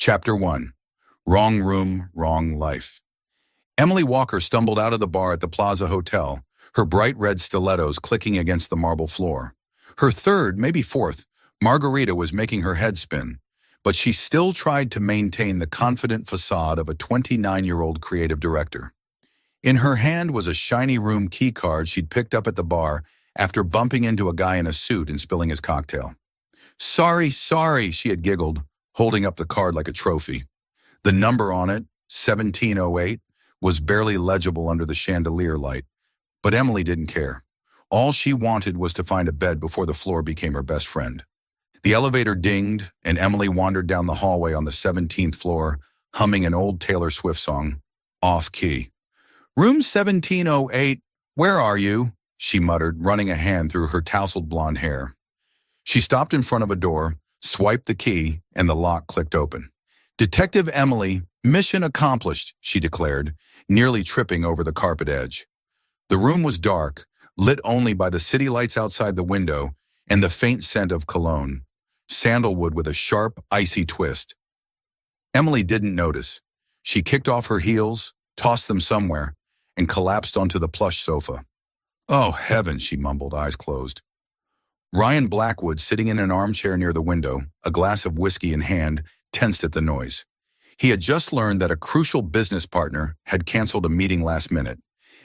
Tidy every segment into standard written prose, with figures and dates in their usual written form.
Chapter 1. Wrong Room, Wrong Life. Emily Walker stumbled out of the bar at the Plaza Hotel, her bright red stilettos clicking against the marble floor. Her third, maybe fourth, margarita was making her head spin, but she still tried to maintain the confident facade of a 29-year-old creative director. In her hand was a shiny room key card she'd picked up at the bar after bumping into a guy in a suit and spilling his cocktail. Sorry, she had giggled, holding up the card like a trophy. The number on it, 1708, was barely legible under the chandelier light, but Emily didn't care. All she wanted was to find a bed before the floor became her best friend. The elevator dinged, and Emily wandered down the hallway on the 17th floor, humming an old Taylor Swift song, off-key. "Room 1708, where are you?" she muttered, running a hand through her tousled blonde hair. She stopped in front of a door, swiped the key, and the lock clicked open. "Detective Emily, mission accomplished," she declared, nearly tripping over the carpet edge. The room was dark, lit only by the city lights outside the window and the faint scent of cologne, sandalwood with a sharp, icy twist. Emily didn't notice. She kicked off her heels, tossed them somewhere, and collapsed onto the plush sofa. "Oh, heavens," she mumbled, eyes closed. Ryan Blackwood, sitting in an armchair near the window, a glass of whiskey in hand, tensed at the noise. He had just learned that a crucial business partner had canceled a meeting last minute,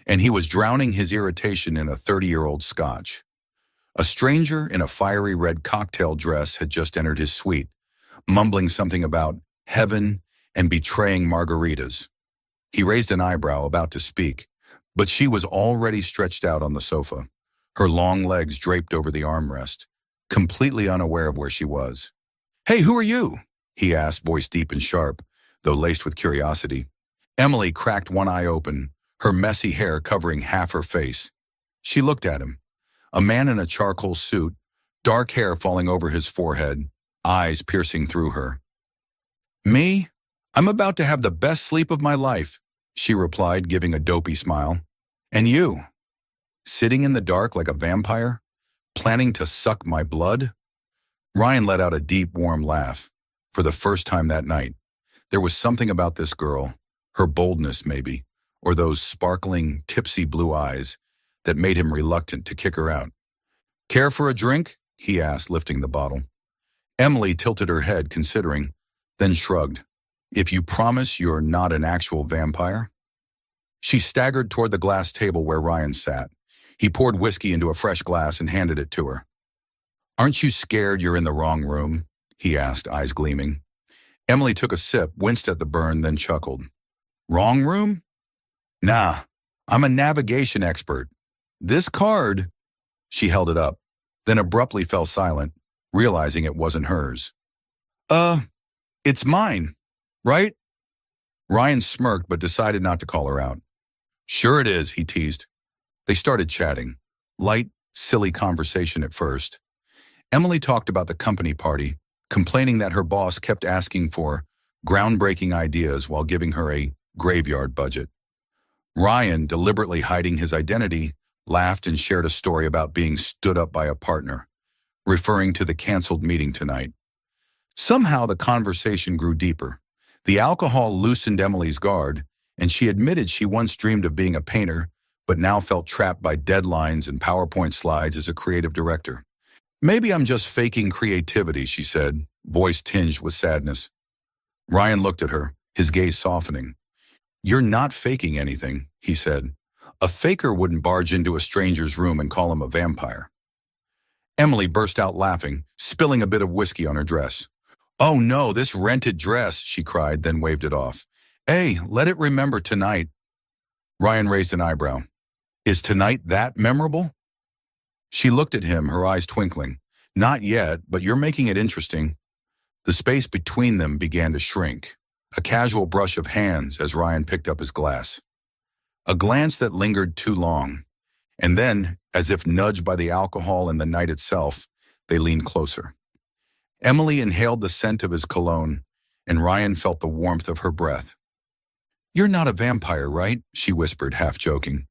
and he was drowning his irritation in a 30-year-old scotch. A stranger in a fiery red cocktail dress had just entered his suite, mumbling something about heaven and betraying margaritas. He raised an eyebrow, about to speak, but she was already stretched out on the sofa, her long legs draped over the armrest, completely unaware of where she was. "Hey, who are you?" he asked, voice deep and sharp, though laced with curiosity. Emily cracked one eye open, her messy hair covering half her face. She looked at him, a man in a charcoal suit, dark hair falling over his forehead, eyes piercing through her. "Me? I'm about to have the best sleep of my life," she replied, giving a dopey smile. "And you? Sitting in the dark like a vampire? Planning to suck my blood?" Ryan let out a deep, warm laugh. For the first time that night, there was something about this girl, her boldness maybe, or those sparkling, tipsy blue eyes, that made him reluctant to kick her out. "Care for a drink?" he asked, lifting the bottle. Emily tilted her head, considering, then shrugged. "If you promise you're not an actual vampire?" She staggered toward the glass table where Ryan sat. He poured whiskey into a fresh glass and handed it to her. "Aren't you scared you're in the wrong room?" he asked, eyes gleaming. Emily took a sip, winced at the burn, then chuckled. "Wrong room? Nah, I'm a navigation expert. This card..." She held it up, then abruptly fell silent, realizing it wasn't hers. It's mine, right?" Ryan smirked but decided not to call her out. "Sure it is," he teased. They started chatting. Light, silly conversation at first. Emily talked about the company party, complaining that her boss kept asking for groundbreaking ideas while giving her a graveyard budget. Ryan, deliberately hiding his identity, laughed and shared a story about being stood up by a partner, referring to the canceled meeting tonight. Somehow the conversation grew deeper. The alcohol loosened Emily's guard, and she admitted she once dreamed of being a painter, but now felt trapped by deadlines and PowerPoint slides as a creative director. "Maybe I'm just faking creativity," she said, voice tinged with sadness. Ryan looked at her, his gaze softening. "You're not faking anything," he said. "A faker wouldn't barge into a stranger's room and call him a vampire." Emily burst out laughing, spilling a bit of whiskey on her dress. "Oh no, this rented dress," she cried, then waved it off. "Hey, let it remember tonight." Ryan raised an eyebrow. "Is tonight that memorable?" She looked at him, her eyes twinkling. "Not yet, but you're making it interesting." The space between them began to shrink, a casual brush of hands as Ryan picked up his glass. A glance that lingered too long, and then, as if nudged by the alcohol and the night itself, they leaned closer. Emily inhaled the scent of his cologne, and Ryan felt the warmth of her breath. "You're not a vampire, right?" she whispered, half joking.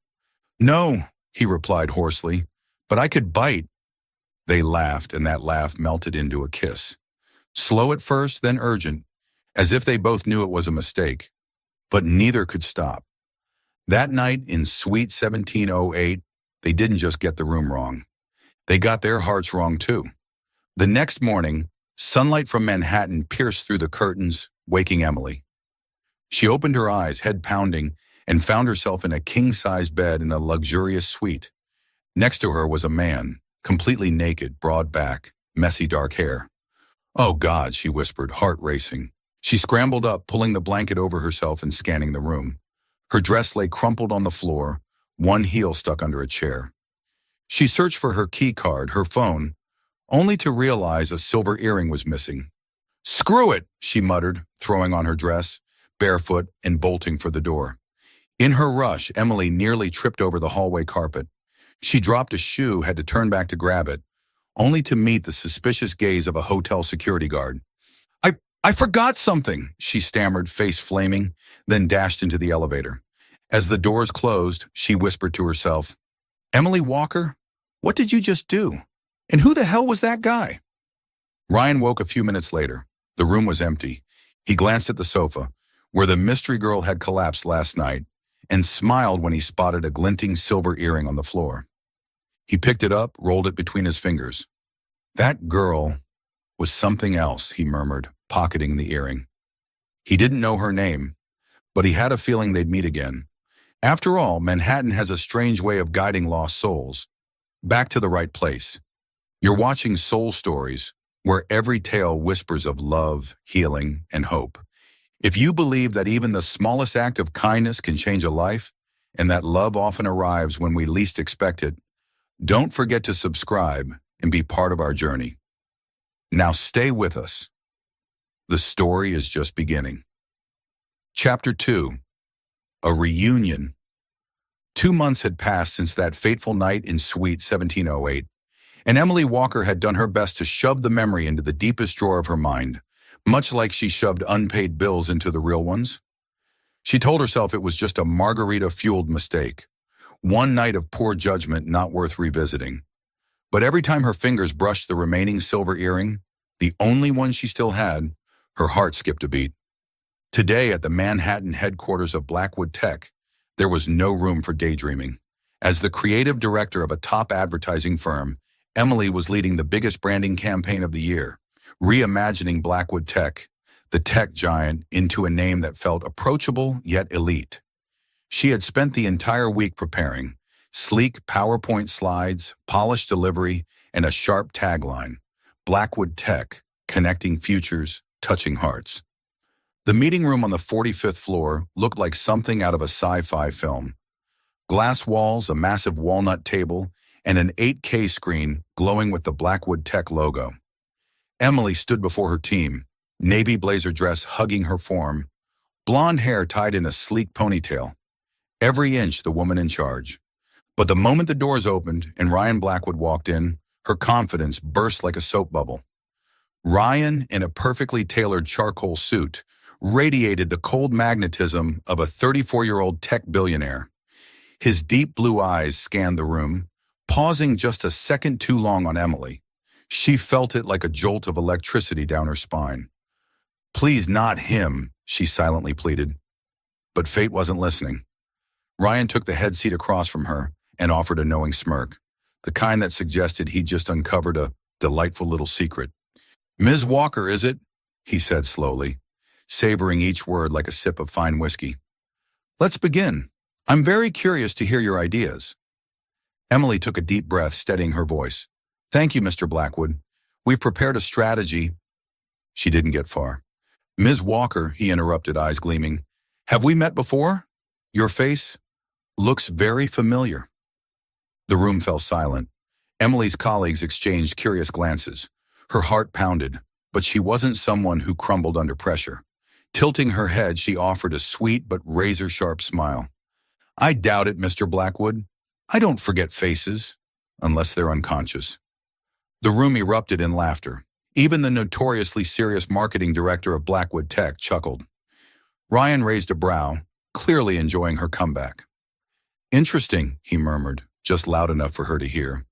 "No," he replied hoarsely, "but I could bite." They laughed, and that laugh melted into a kiss. Slow at first, then urgent, as if they both knew it was a mistake, but neither could stop. That night in Suite 1708, they didn't just get the room wrong. They got their hearts wrong too. The next morning, sunlight from Manhattan pierced through the curtains, waking Emily. She opened her eyes, head pounding, and found herself in a king-size bed in a luxurious suite. Next to her was a man, completely naked, broad back, messy dark hair. "Oh God," she whispered, heart racing. She scrambled up, pulling the blanket over herself and scanning the room. Her dress lay crumpled on the floor, one heel stuck under a chair. She searched for her key card, her phone, only to realize a silver earring was missing. "Screw it," she muttered, throwing on her dress, barefoot and bolting for the door. In her rush, Emily nearly tripped over the hallway carpet. She dropped a shoe, had to turn back to grab it, only to meet the suspicious gaze of a hotel security guard. I forgot something," she stammered, face flaming, then dashed into the elevator. As the doors closed, she whispered to herself, "Emily Walker, what did you just do? And who the hell was that guy?" Ryan woke a few minutes later. The room was empty. He glanced at the sofa, where the mystery girl had collapsed last night, and smiled when he spotted a glinting silver earring on the floor. He picked it up, rolled it between his fingers. "That girl was something else," he murmured, pocketing the earring. He didn't know her name, but he had a feeling they'd meet again. After all, Manhattan has a strange way of guiding lost souls back to the right place. You're watching Soul Stories, where every tale whispers of love, healing, and hope. If you believe that even the smallest act of kindness can change a life, and that love often arrives when we least expect it, don't forget to subscribe and be part of our journey. Now stay with us. The story is just beginning. Chapter 2. A Reunion. 2 months had passed since that fateful night in Suite 1708, and Emily Walker had done her best to shove the memory into the deepest drawer of her mind, much like she shoved unpaid bills into the real ones. She told herself it was just a margarita-fueled mistake, one night of poor judgment not worth revisiting. But every time her fingers brushed the remaining silver earring, the only one she still had, her heart skipped a beat. Today, at the Manhattan headquarters of Blackwood Tech, there was no room for daydreaming. As the creative director of a top advertising firm, Emily was leading the biggest branding campaign of the year, reimagining Blackwood Tech, the tech giant, into a name that felt approachable yet elite. She had spent the entire week preparing: sleek PowerPoint slides, polished delivery, and a sharp tagline: Blackwood Tech, connecting futures, touching hearts. The meeting room on the 45th floor looked like something out of a sci-fi film. Glass walls, a massive walnut table, and an 8K screen glowing with the Blackwood Tech logo. Emily stood before her team, navy blazer dress hugging her form, blonde hair tied in a sleek ponytail. Every inch the woman in charge. But the moment the doors opened and Ryan Blackwood walked in, her confidence burst like a soap bubble. Ryan, in a perfectly tailored charcoal suit, radiated the cold magnetism of a 34-year-old tech billionaire. His deep blue eyes scanned the room, pausing just a second too long on Emily. She felt it like a jolt of electricity down her spine. "Please, not him," she silently pleaded. But fate wasn't listening. Ryan took the head seat across from her and offered a knowing smirk, the kind that suggested he'd just uncovered a delightful little secret. "Ms. Walker, is it?" he said slowly, savoring each word like a sip of fine whiskey. "Let's begin. I'm very curious to hear your ideas." Emily took a deep breath, steadying her voice. "Thank you, Mr. Blackwood. We've prepared a strategy." She didn't get far. "Ms. Walker," he interrupted, eyes gleaming, "have we met before? Your face looks very familiar." The room fell silent. Emily's colleagues exchanged curious glances. Her heart pounded, but she wasn't someone who crumbled under pressure. Tilting her head, she offered a sweet but razor-sharp smile. "I doubt it, Mr. Blackwood. I don't forget faces, unless they're unconscious." The room erupted in laughter. Even the notoriously serious marketing director of Blackwood Tech chuckled. Ryan raised a brow, clearly enjoying her comeback. "Interesting," he murmured, just loud enough for her to hear.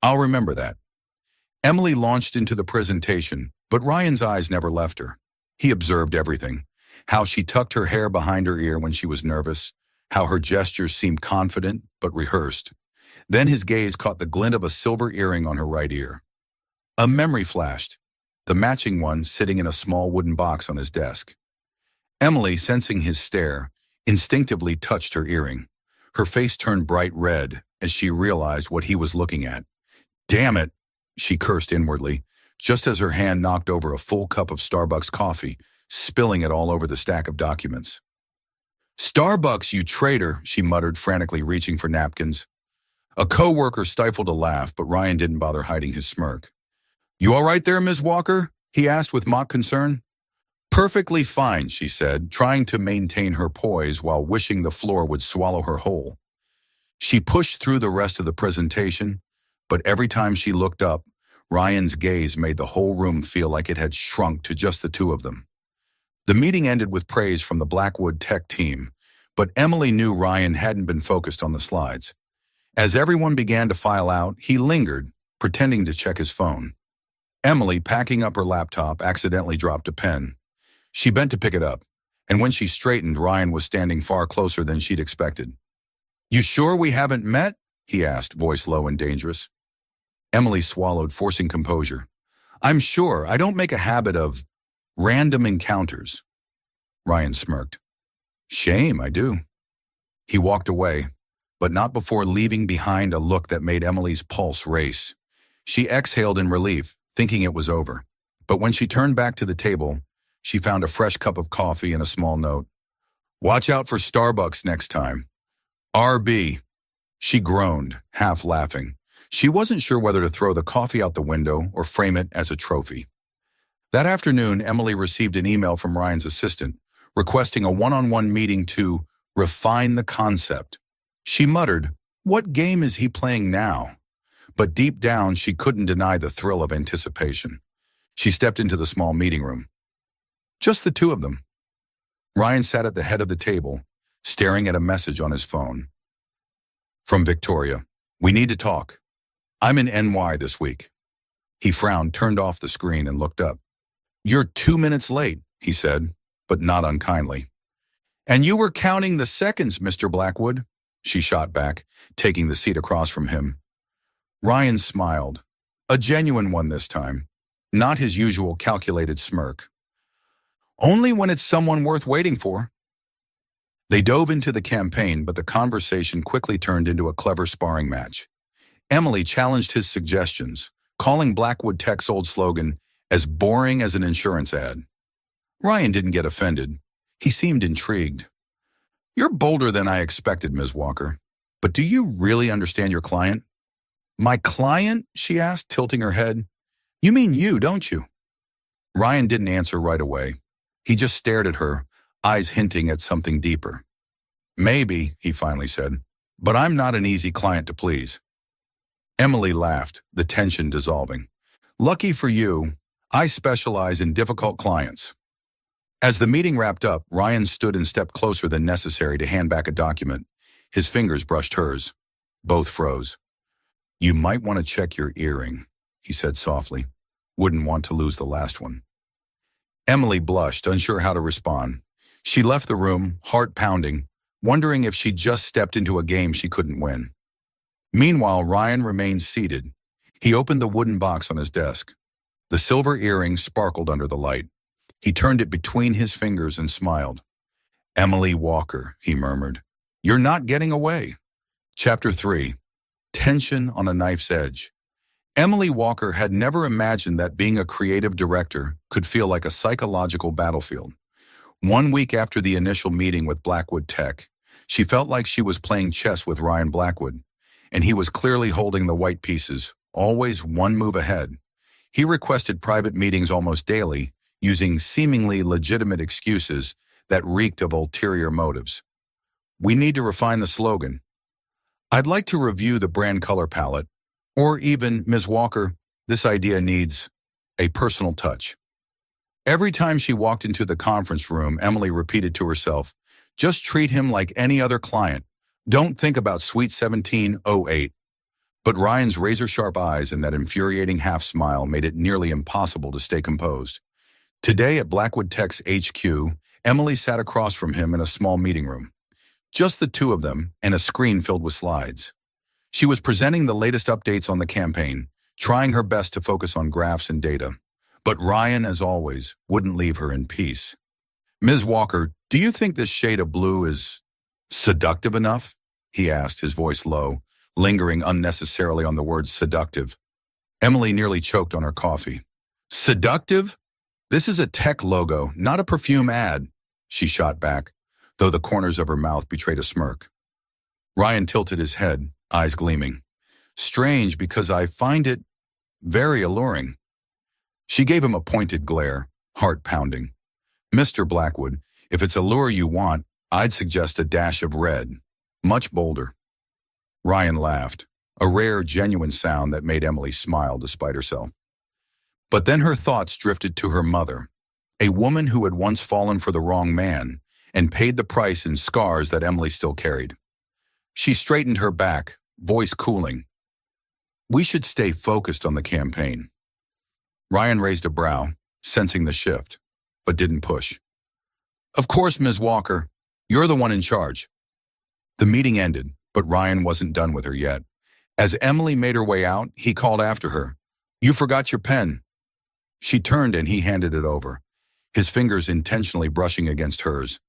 "I'll remember that." Emily launched into the presentation, but Ryan's eyes never left her. He observed everything. How she tucked her hair behind her ear when she was nervous, how her gestures seemed confident but rehearsed. Then his gaze caught the glint of a silver earring on her right ear. A memory flashed, the matching one sitting in a small wooden box on his desk. Emily, sensing his stare, instinctively touched her earring. Her face turned bright red as she realized what he was looking at. "Damn it," she cursed inwardly, just as her hand knocked over a full cup of Starbucks coffee, spilling it all over the stack of documents. "Starbucks, you traitor," she muttered, frantically reaching for napkins. A co-worker stifled a laugh, but Ryan didn't bother hiding his smirk. "You all right there, Ms. Walker?" he asked with mock concern. "Perfectly fine," she said, trying to maintain her poise while wishing the floor would swallow her whole. She pushed through the rest of the presentation, but every time she looked up, Ryan's gaze made the whole room feel like it had shrunk to just the two of them. The meeting ended with praise from the Blackwood Tech team, but Emily knew Ryan hadn't been focused on the slides. As everyone began to file out, he lingered, pretending to check his phone. Emily, packing up her laptop, accidentally dropped a pen. She bent to pick it up, and when she straightened, Ryan was standing far closer than she'd expected. "You sure we haven't met?" he asked, voice low and dangerous. Emily swallowed, forcing composure. "I'm sure. I don't make a habit of random encounters." Ryan smirked. "Shame, I do." He walked away, but not before leaving behind a look that made Emily's pulse race. She exhaled in relief, thinking it was over. But when she turned back to the table, she found a fresh cup of coffee and a small note. "Watch out for Starbucks next time. RB." She groaned, half laughing. She wasn't sure whether to throw the coffee out the window or frame it as a trophy. That afternoon, Emily received an email from Ryan's assistant, requesting a one-on-one meeting to refine the concept. She muttered, "What game is he playing now?" But deep down, she couldn't deny the thrill of anticipation. She stepped into the small meeting room. Just the two of them. Ryan sat at the head of the table, staring at a message on his phone. From Victoria. "We need to talk. I'm in NY this week." He frowned, turned off the screen, and looked up. "You're 2 minutes late," he said, but not unkindly. "And you were counting the seconds, Mr. Blackwood," she shot back, taking the seat across from him. Ryan smiled, a genuine one this time, not his usual calculated smirk. "Only when it's someone worth waiting for." They dove into the campaign, but the conversation quickly turned into a clever sparring match. Emily challenged his suggestions, calling Blackwood Tech's old slogan as boring as an insurance ad. Ryan didn't get offended. He seemed intrigued. "You're bolder than I expected, Ms. Walker. But do you really understand your client?" "My client?" she asked, tilting her head. "You mean you, don't you?" Ryan didn't answer right away. He just stared at her, eyes hinting at something deeper. "Maybe," he finally said, "but I'm not an easy client to please." Emily laughed, the tension dissolving. "Lucky for you, I specialize in difficult clients." As the meeting wrapped up, Ryan stood and stepped closer than necessary to hand back a document. His fingers brushed hers. Both froze. "You might want to check your earring," he said softly. "Wouldn't want to lose the last one." Emily blushed, unsure how to respond. She left the room, heart pounding, wondering if she'd just stepped into a game she couldn't win. Meanwhile, Ryan remained seated. He opened the wooden box on his desk. The silver earring sparkled under the light. He turned it between his fingers and smiled. "Emily Walker," he murmured. "You're not getting away." Chapter 3. Tension on a Knife's Edge. Emily Walker had never imagined that being a creative director could feel like a psychological battlefield. 1 week after the initial meeting with Blackwood Tech, she felt like she was playing chess with Ryan Blackwood, and he was clearly holding the white pieces, always one move ahead. He requested private meetings almost daily, using seemingly legitimate excuses that reeked of ulterior motives. "We need to refine the slogan. I'd like to review the brand color palette, or even, Ms. Walker, this idea needs a personal touch." Every time she walked into the conference room, Emily repeated to herself, "Just treat him like any other client. Don't think about Suite 1708. But Ryan's razor-sharp eyes and that infuriating half-smile made it nearly impossible to stay composed. Today at Blackwood Tech's HQ, Emily sat across from him in a small meeting room. Just the two of them and a screen filled with slides. She was presenting the latest updates on the campaign, trying her best to focus on graphs and data. But Ryan, as always, wouldn't leave her in peace. "Ms. Walker, do you think this shade of blue is seductive enough?" he asked, his voice low, lingering unnecessarily on the word seductive. Emily nearly choked on her coffee. "Seductive? This is a tech logo, not a perfume ad," she shot back, though the corners of her mouth betrayed a smirk. Ryan tilted his head, eyes gleaming. "Strange, because I find it very alluring." She gave him a pointed glare, heart pounding. "Mr. Blackwood, if it's a lure you want, I'd suggest a dash of red. Much bolder." Ryan laughed, a rare, genuine sound that made Emily smile despite herself. But then her thoughts drifted to her mother, a woman who had once fallen for the wrong man and paid the price in scars that Emily still carried. She straightened her back, voice cooling. "We should stay focused on the campaign." Ryan raised a brow, sensing the shift, but didn't push. "Of course, Ms. Walker. You're the one in charge." The meeting ended, but Ryan wasn't done with her yet. As Emily made her way out, he called after her, "You forgot your pen." She turned and he handed it over, his fingers intentionally brushing against hers.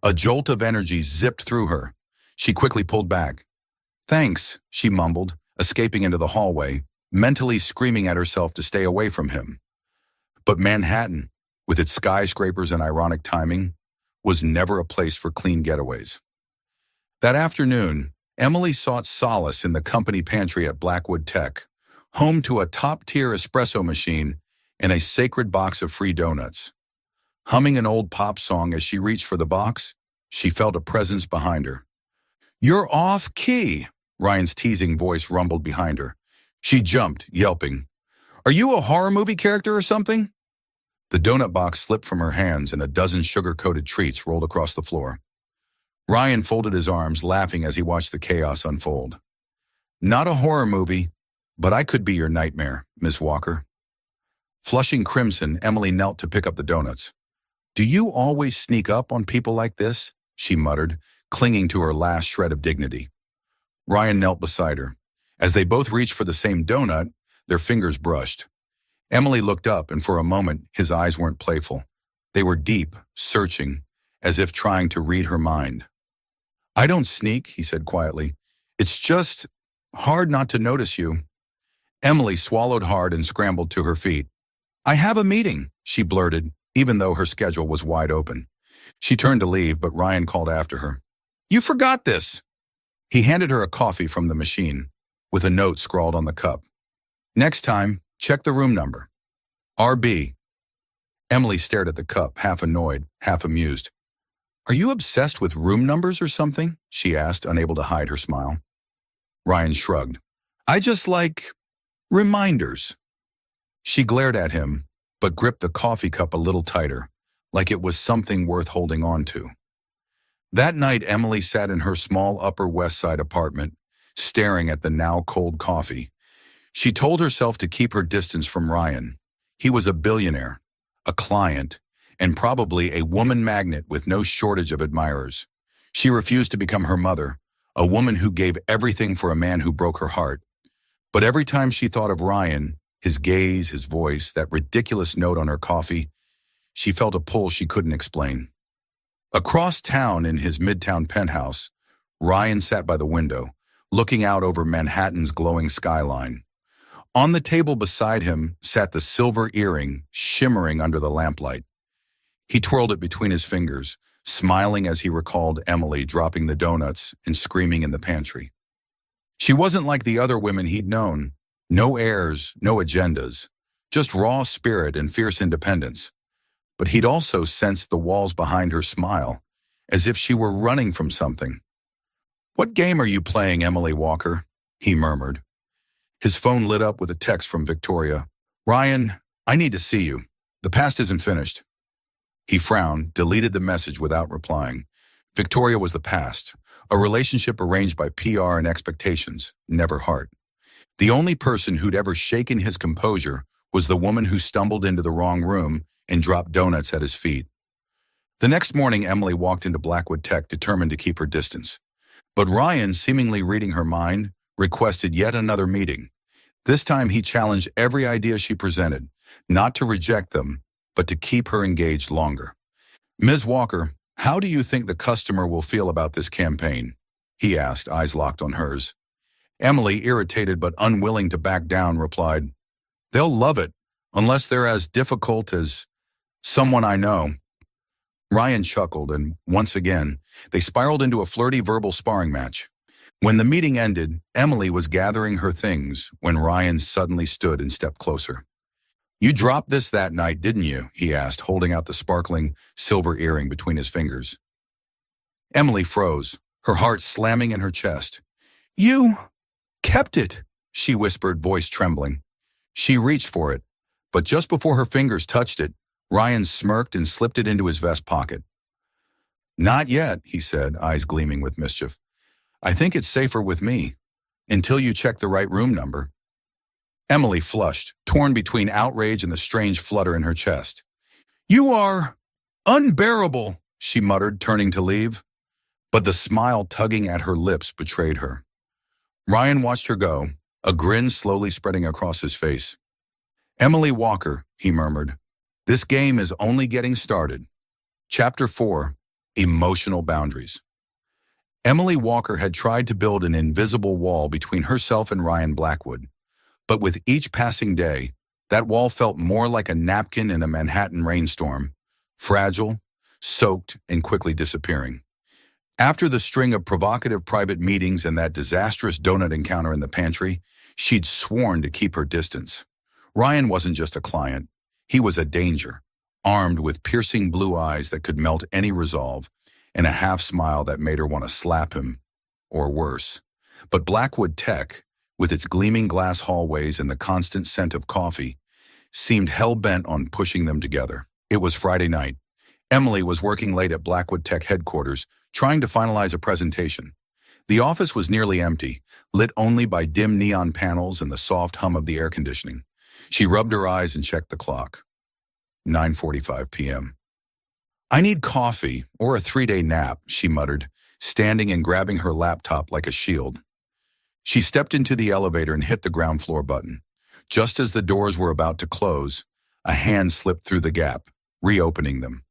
A jolt of energy zipped through her. She quickly pulled back. "Thanks," she mumbled, escaping into the hallway, mentally screaming at herself to stay away from him. But Manhattan, with its skyscrapers and ironic timing, was never a place for clean getaways. That afternoon, Emily sought solace in the company pantry at Blackwood Tech, home to a top-tier espresso machine and a sacred box of free donuts. Humming an old pop song as she reached for the box, she felt a presence behind her. "You're off key," Ryan's teasing voice rumbled behind her. She jumped, yelping. "Are you a horror movie character or something?" The donut box slipped from her hands and a dozen sugar-coated treats rolled across the floor. Ryan folded his arms, laughing as he watched the chaos unfold. "Not a horror movie, but I could be your nightmare, Miss Walker." Flushing crimson, Emily knelt to pick up the donuts. "Do you always sneak up on people like this?" she muttered, clinging to her last shred of dignity. Ryan knelt beside her. As they both reached for the same donut, their fingers brushed. Emily looked up, and for a moment, his eyes weren't playful. They were deep, searching, as if trying to read her mind. "I don't sneak," he said quietly. "It's just hard not to notice you." Emily swallowed hard and scrambled to her feet. "I have a meeting," she blurted, even though her schedule was wide open. She turned to leave, but Ryan called after her. "You forgot this." He handed her a coffee from the machine, with a note scrawled on the cup. "Next time, check the room number. RB." Emily stared at the cup, half annoyed, half amused. "Are you obsessed with room numbers or something?" she asked, unable to hide her smile. Ryan shrugged. "I just like reminders." She glared at him, but gripped the coffee cup a little tighter, like it was something worth holding on to. That night, Emily sat in her small Upper West Side apartment, staring at the now cold coffee. She told herself to keep her distance from Ryan. He was a billionaire, a client, and probably a woman magnet with no shortage of admirers. She refused to become her mother, a woman who gave everything for a man who broke her heart. But every time she thought of Ryan, his gaze, his voice, that ridiculous note on her coffee, she felt a pull she couldn't explain. Across town in his midtown penthouse, Ryan sat by the window, looking out over Manhattan's glowing skyline. On the table beside him sat the silver earring, shimmering under the lamplight. He twirled it between his fingers, smiling as he recalled Emily dropping the donuts and screaming in the pantry. She wasn't like the other women he'd known. No airs, no agendas, just raw spirit and fierce independence. But he'd also sensed the walls behind her smile, as if she were running from something. "What game are you playing, Emily Walker?" he murmured. His phone lit up with a text from Victoria. "Ryan, I need to see you. The past isn't finished." He frowned, deleted the message without replying. Victoria was the past, a relationship arranged by PR and expectations, never heart. The only person who'd ever shaken his composure was the woman who stumbled into the wrong room and dropped donuts at his feet. The next morning, Emily walked into Blackwood Tech determined to keep her distance. But Ryan, seemingly reading her mind, requested yet another meeting. This time he challenged every idea she presented, not to reject them, but to keep her engaged longer. "Ms. Walker, how do you think the customer will feel about this campaign?" he asked, eyes locked on hers. Emily, irritated but unwilling to back down, replied, "They'll love it, unless they're as difficult as someone I know." Ryan chuckled, and once again, they spiraled into a flirty verbal sparring match. When the meeting ended, Emily was gathering her things when Ryan suddenly stood and stepped closer. "You dropped this that night, didn't you?" he asked, holding out the sparkling silver earring between his fingers. Emily froze, her heart slamming in her chest. "You kept it," she whispered, voice trembling. She reached for it, but just before her fingers touched it, Ryan smirked and slipped it into his vest pocket. "Not yet," he said, eyes gleaming with mischief. "I think it's safer with me, until you check the right room number." Emily flushed, torn between outrage and the strange flutter in her chest. "You are unbearable," she muttered, turning to leave. But the smile tugging at her lips betrayed her. Ryan watched her go, a grin slowly spreading across his face. "Emily Walker," he murmured, "this game is only getting started." Chapter 4: Emotional Boundaries. Emily Walker had tried to build an invisible wall between herself and Ryan Blackwood. But with each passing day, that wall felt more like a napkin in a Manhattan rainstorm, fragile, soaked, and quickly disappearing. After the string of provocative private meetings and that disastrous donut encounter in the pantry, she'd sworn to keep her distance. Ryan wasn't just a client. He was a danger, armed with piercing blue eyes that could melt any resolve, and a half-smile that made her want to slap him, or worse. But Blackwood Tech, with its gleaming glass hallways and the constant scent of coffee, seemed hell-bent on pushing them together. It was Friday night. Emily was working late at Blackwood Tech headquarters, trying to finalize a presentation. The office was nearly empty, lit only by dim neon panels and the soft hum of the air conditioning. She rubbed her eyes and checked the clock. 9:45 p.m. "I need coffee or a 3-day nap," she muttered, standing and grabbing her laptop like a shield. She stepped into the elevator and hit the ground floor button. Just as the doors were about to close, a hand slipped through the gap, reopening them.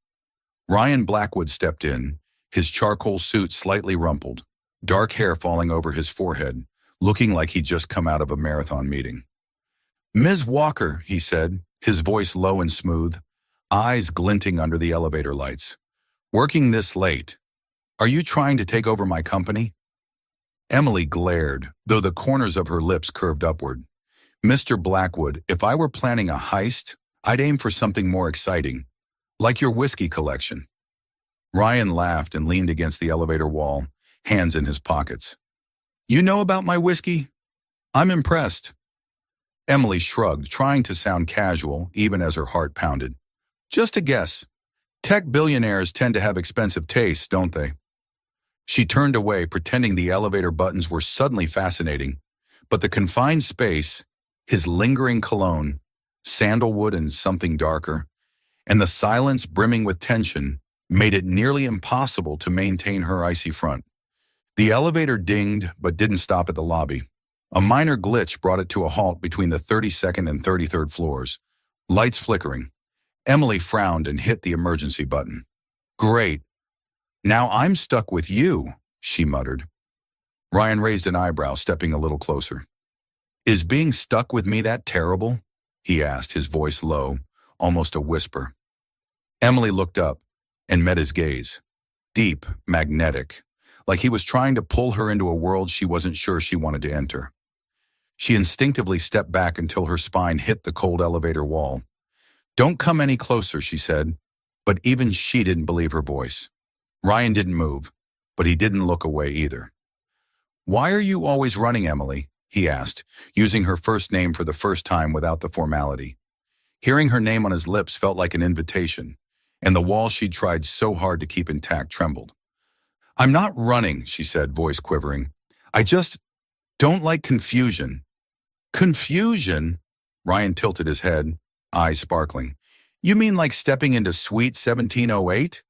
Ryan Blackwood stepped in, his charcoal suit slightly rumpled, dark hair falling over his forehead, looking like he'd just come out of a marathon meeting. "Ms. Walker," he said, his voice low and smooth, eyes glinting under the elevator lights. "Working this late. Are you trying to take over my company?" Emily glared, though the corners of her lips curved upward. "Mr. Blackwood, if I were planning a heist, I'd aim for something more exciting, like your whiskey collection." Ryan laughed and leaned against the elevator wall, hands in his pockets. "You know about my whiskey? I'm impressed." Emily shrugged, trying to sound casual, even as her heart pounded. "Just a guess. Tech billionaires tend to have expensive tastes, don't they?" She turned away, pretending the elevator buttons were suddenly fascinating, but the confined space, his lingering cologne, sandalwood and something darker, and the silence brimming with tension made it nearly impossible to maintain her icy front. The elevator dinged but didn't stop at the lobby. A minor glitch brought it to a halt between the 32nd and 33rd floors, lights flickering. Emily frowned and hit the emergency button. "Great. Now I'm stuck with you," she muttered. Ryan raised an eyebrow, stepping a little closer. "Is being stuck with me that terrible?" he asked, his voice low, almost a whisper. Emily looked up and met his gaze. Deep, magnetic, like he was trying to pull her into a world she wasn't sure she wanted to enter. She instinctively stepped back until her spine hit the cold elevator wall. "Don't come any closer," she said, but even she didn't believe her voice. Ryan didn't move, but he didn't look away either. "Why are you always running, Emily?" he asked, using her first name for the first time without the formality. Hearing her name on his lips felt like an invitation, and the wall she'd tried so hard to keep intact trembled. "I'm not running," she said, voice quivering. "I just don't like confusion." "Confusion?" Ryan tilted his head, eyes sparkling. You mean like stepping into Suite 1708?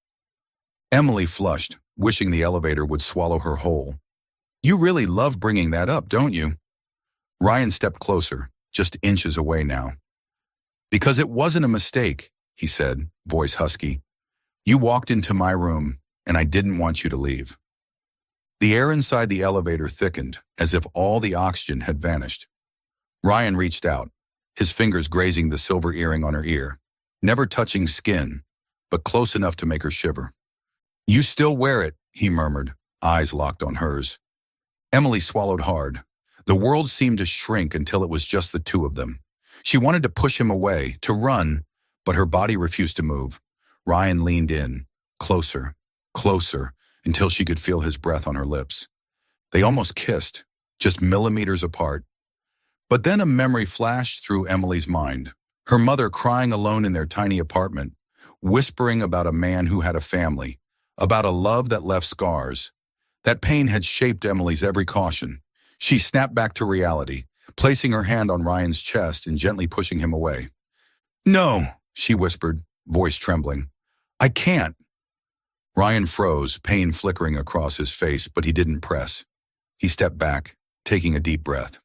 Emily flushed, wishing the elevator would swallow her whole. You really love bringing that up, don't you? Ryan stepped closer, just inches away now. Because it wasn't a mistake, he said, voice husky. You walked into my room, and I didn't want you to leave. The air inside the elevator thickened, as if all the oxygen had vanished. Ryan reached out, his fingers grazing the silver earring on her ear, never touching skin, but close enough to make her shiver. You still wear it, he murmured, eyes locked on hers. Emily swallowed hard. The world seemed to shrink until it was just the two of them. She wanted to push him away, to run, but her body refused to move. Ryan leaned in, closer, closer, until she could feel his breath on her lips. They almost kissed, just millimeters apart. But then a memory flashed through Emily's mind. Her mother crying alone in their tiny apartment, whispering about a man who had a family, about a love that left scars. That pain had shaped Emily's every caution. She snapped back to reality, placing her hand on Ryan's chest and gently pushing him away. No, she whispered, voice trembling. I can't. Ryan froze, pain flickering across his face, but he didn't press. He stepped back, taking a deep breath.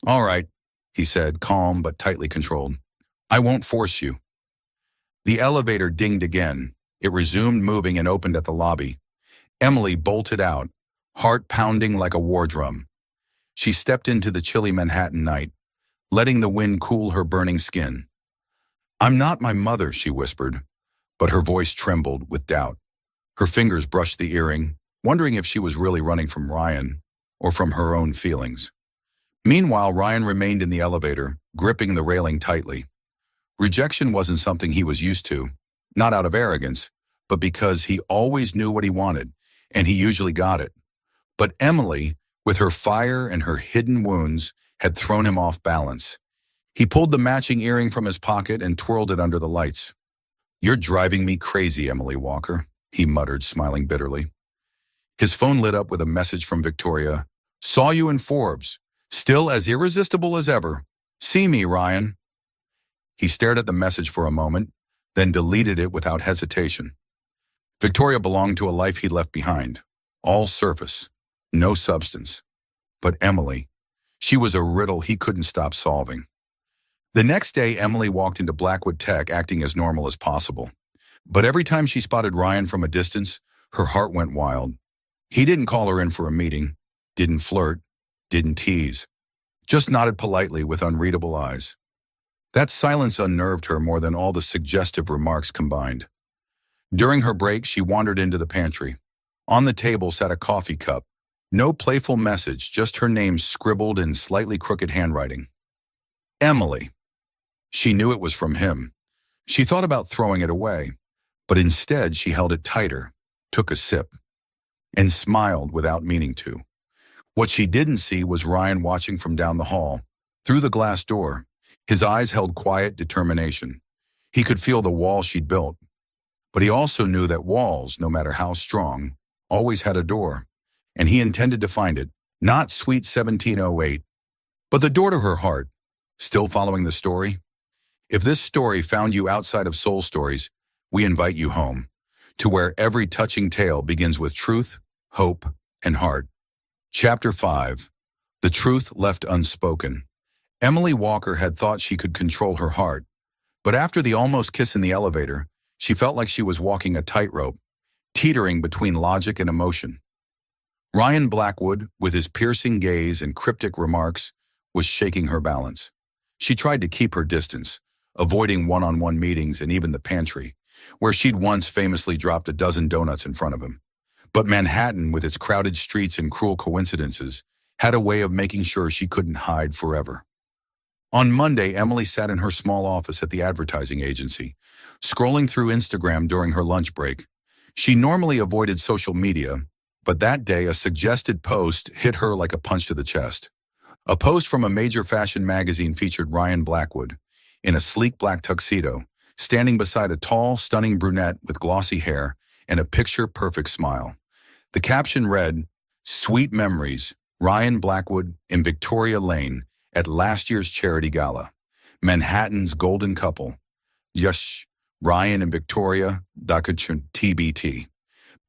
All right, he said, calm but tightly controlled. I won't force you. The elevator dinged again. It resumed moving and opened at the lobby. Emily bolted out, heart pounding like a war drum. She stepped into the chilly Manhattan night, letting the wind cool her burning skin. I'm not my mother, she whispered, but her voice trembled with doubt. Her fingers brushed the earring, wondering if she was really running from Ryan or from her own feelings. Meanwhile, Ryan remained in the elevator, gripping the railing tightly. Rejection wasn't something he was used to, not out of arrogance, but because he always knew what he wanted, and he usually got it. But Emily, with her fire and her hidden wounds, had thrown him off balance. He pulled the matching earring from his pocket and twirled it under the lights. You're driving me crazy, Emily Walker, he muttered, smiling bitterly. His phone lit up with a message from Victoria. Saw you in Forbes. Still as irresistible as ever. See me, Ryan. He stared at the message for a moment, then deleted it without hesitation. Victoria belonged to a life he'd left behind. All surface, no substance. But Emily, she was a riddle he couldn't stop solving. The next day, Emily walked into Blackwood Tech acting as normal as possible. But every time she spotted Ryan from a distance, her heart went wild. He didn't call her in for a meeting, didn't flirt, didn't tease, just nodded politely with unreadable eyes. That silence unnerved her more than all the suggestive remarks combined. During her break, she wandered into the pantry. On the table sat a coffee cup. No playful message, just her name scribbled in slightly crooked handwriting. Emily. She knew it was from him. She thought about throwing it away, but instead she held it tighter, took a sip, and smiled without meaning to. What she didn't see was Ryan watching from down the hall, through the glass door. His eyes held quiet determination. He could feel the wall she'd built, but he also knew that walls, no matter how strong, always had a door, and he intended to find it, not Suite 1708, but the door to her heart. Still following the story? If this story found you outside of Soul Stories, we invite you home, to where every touching tale begins with truth, hope, and heart. Chapter 5. The Truth Left Unspoken. Emily Walker had thought she could control her heart, but after the almost kiss in the elevator, she felt like she was walking a tightrope, teetering between logic and emotion. Ryan Blackwood, with his piercing gaze and cryptic remarks, was shaking her balance. She tried to keep her distance, avoiding one-on-one meetings and even the pantry, where she'd once famously dropped a dozen donuts in front of him. But Manhattan, with its crowded streets and cruel coincidences, had a way of making sure she couldn't hide forever. On Monday, Emily sat in her small office at the advertising agency, scrolling through Instagram during her lunch break. She normally avoided social media, but that day a suggested post hit her like a punch to the chest. A post from a major fashion magazine featured Ryan Blackwood, in a sleek black tuxedo, standing beside a tall, stunning brunette with glossy hair and a picture-perfect smile. The caption read, "Sweet memories, Ryan Blackwood in Victoria Lane at last year's charity gala. Manhattan's golden couple. Yush, Ryan and Victoria, TBT.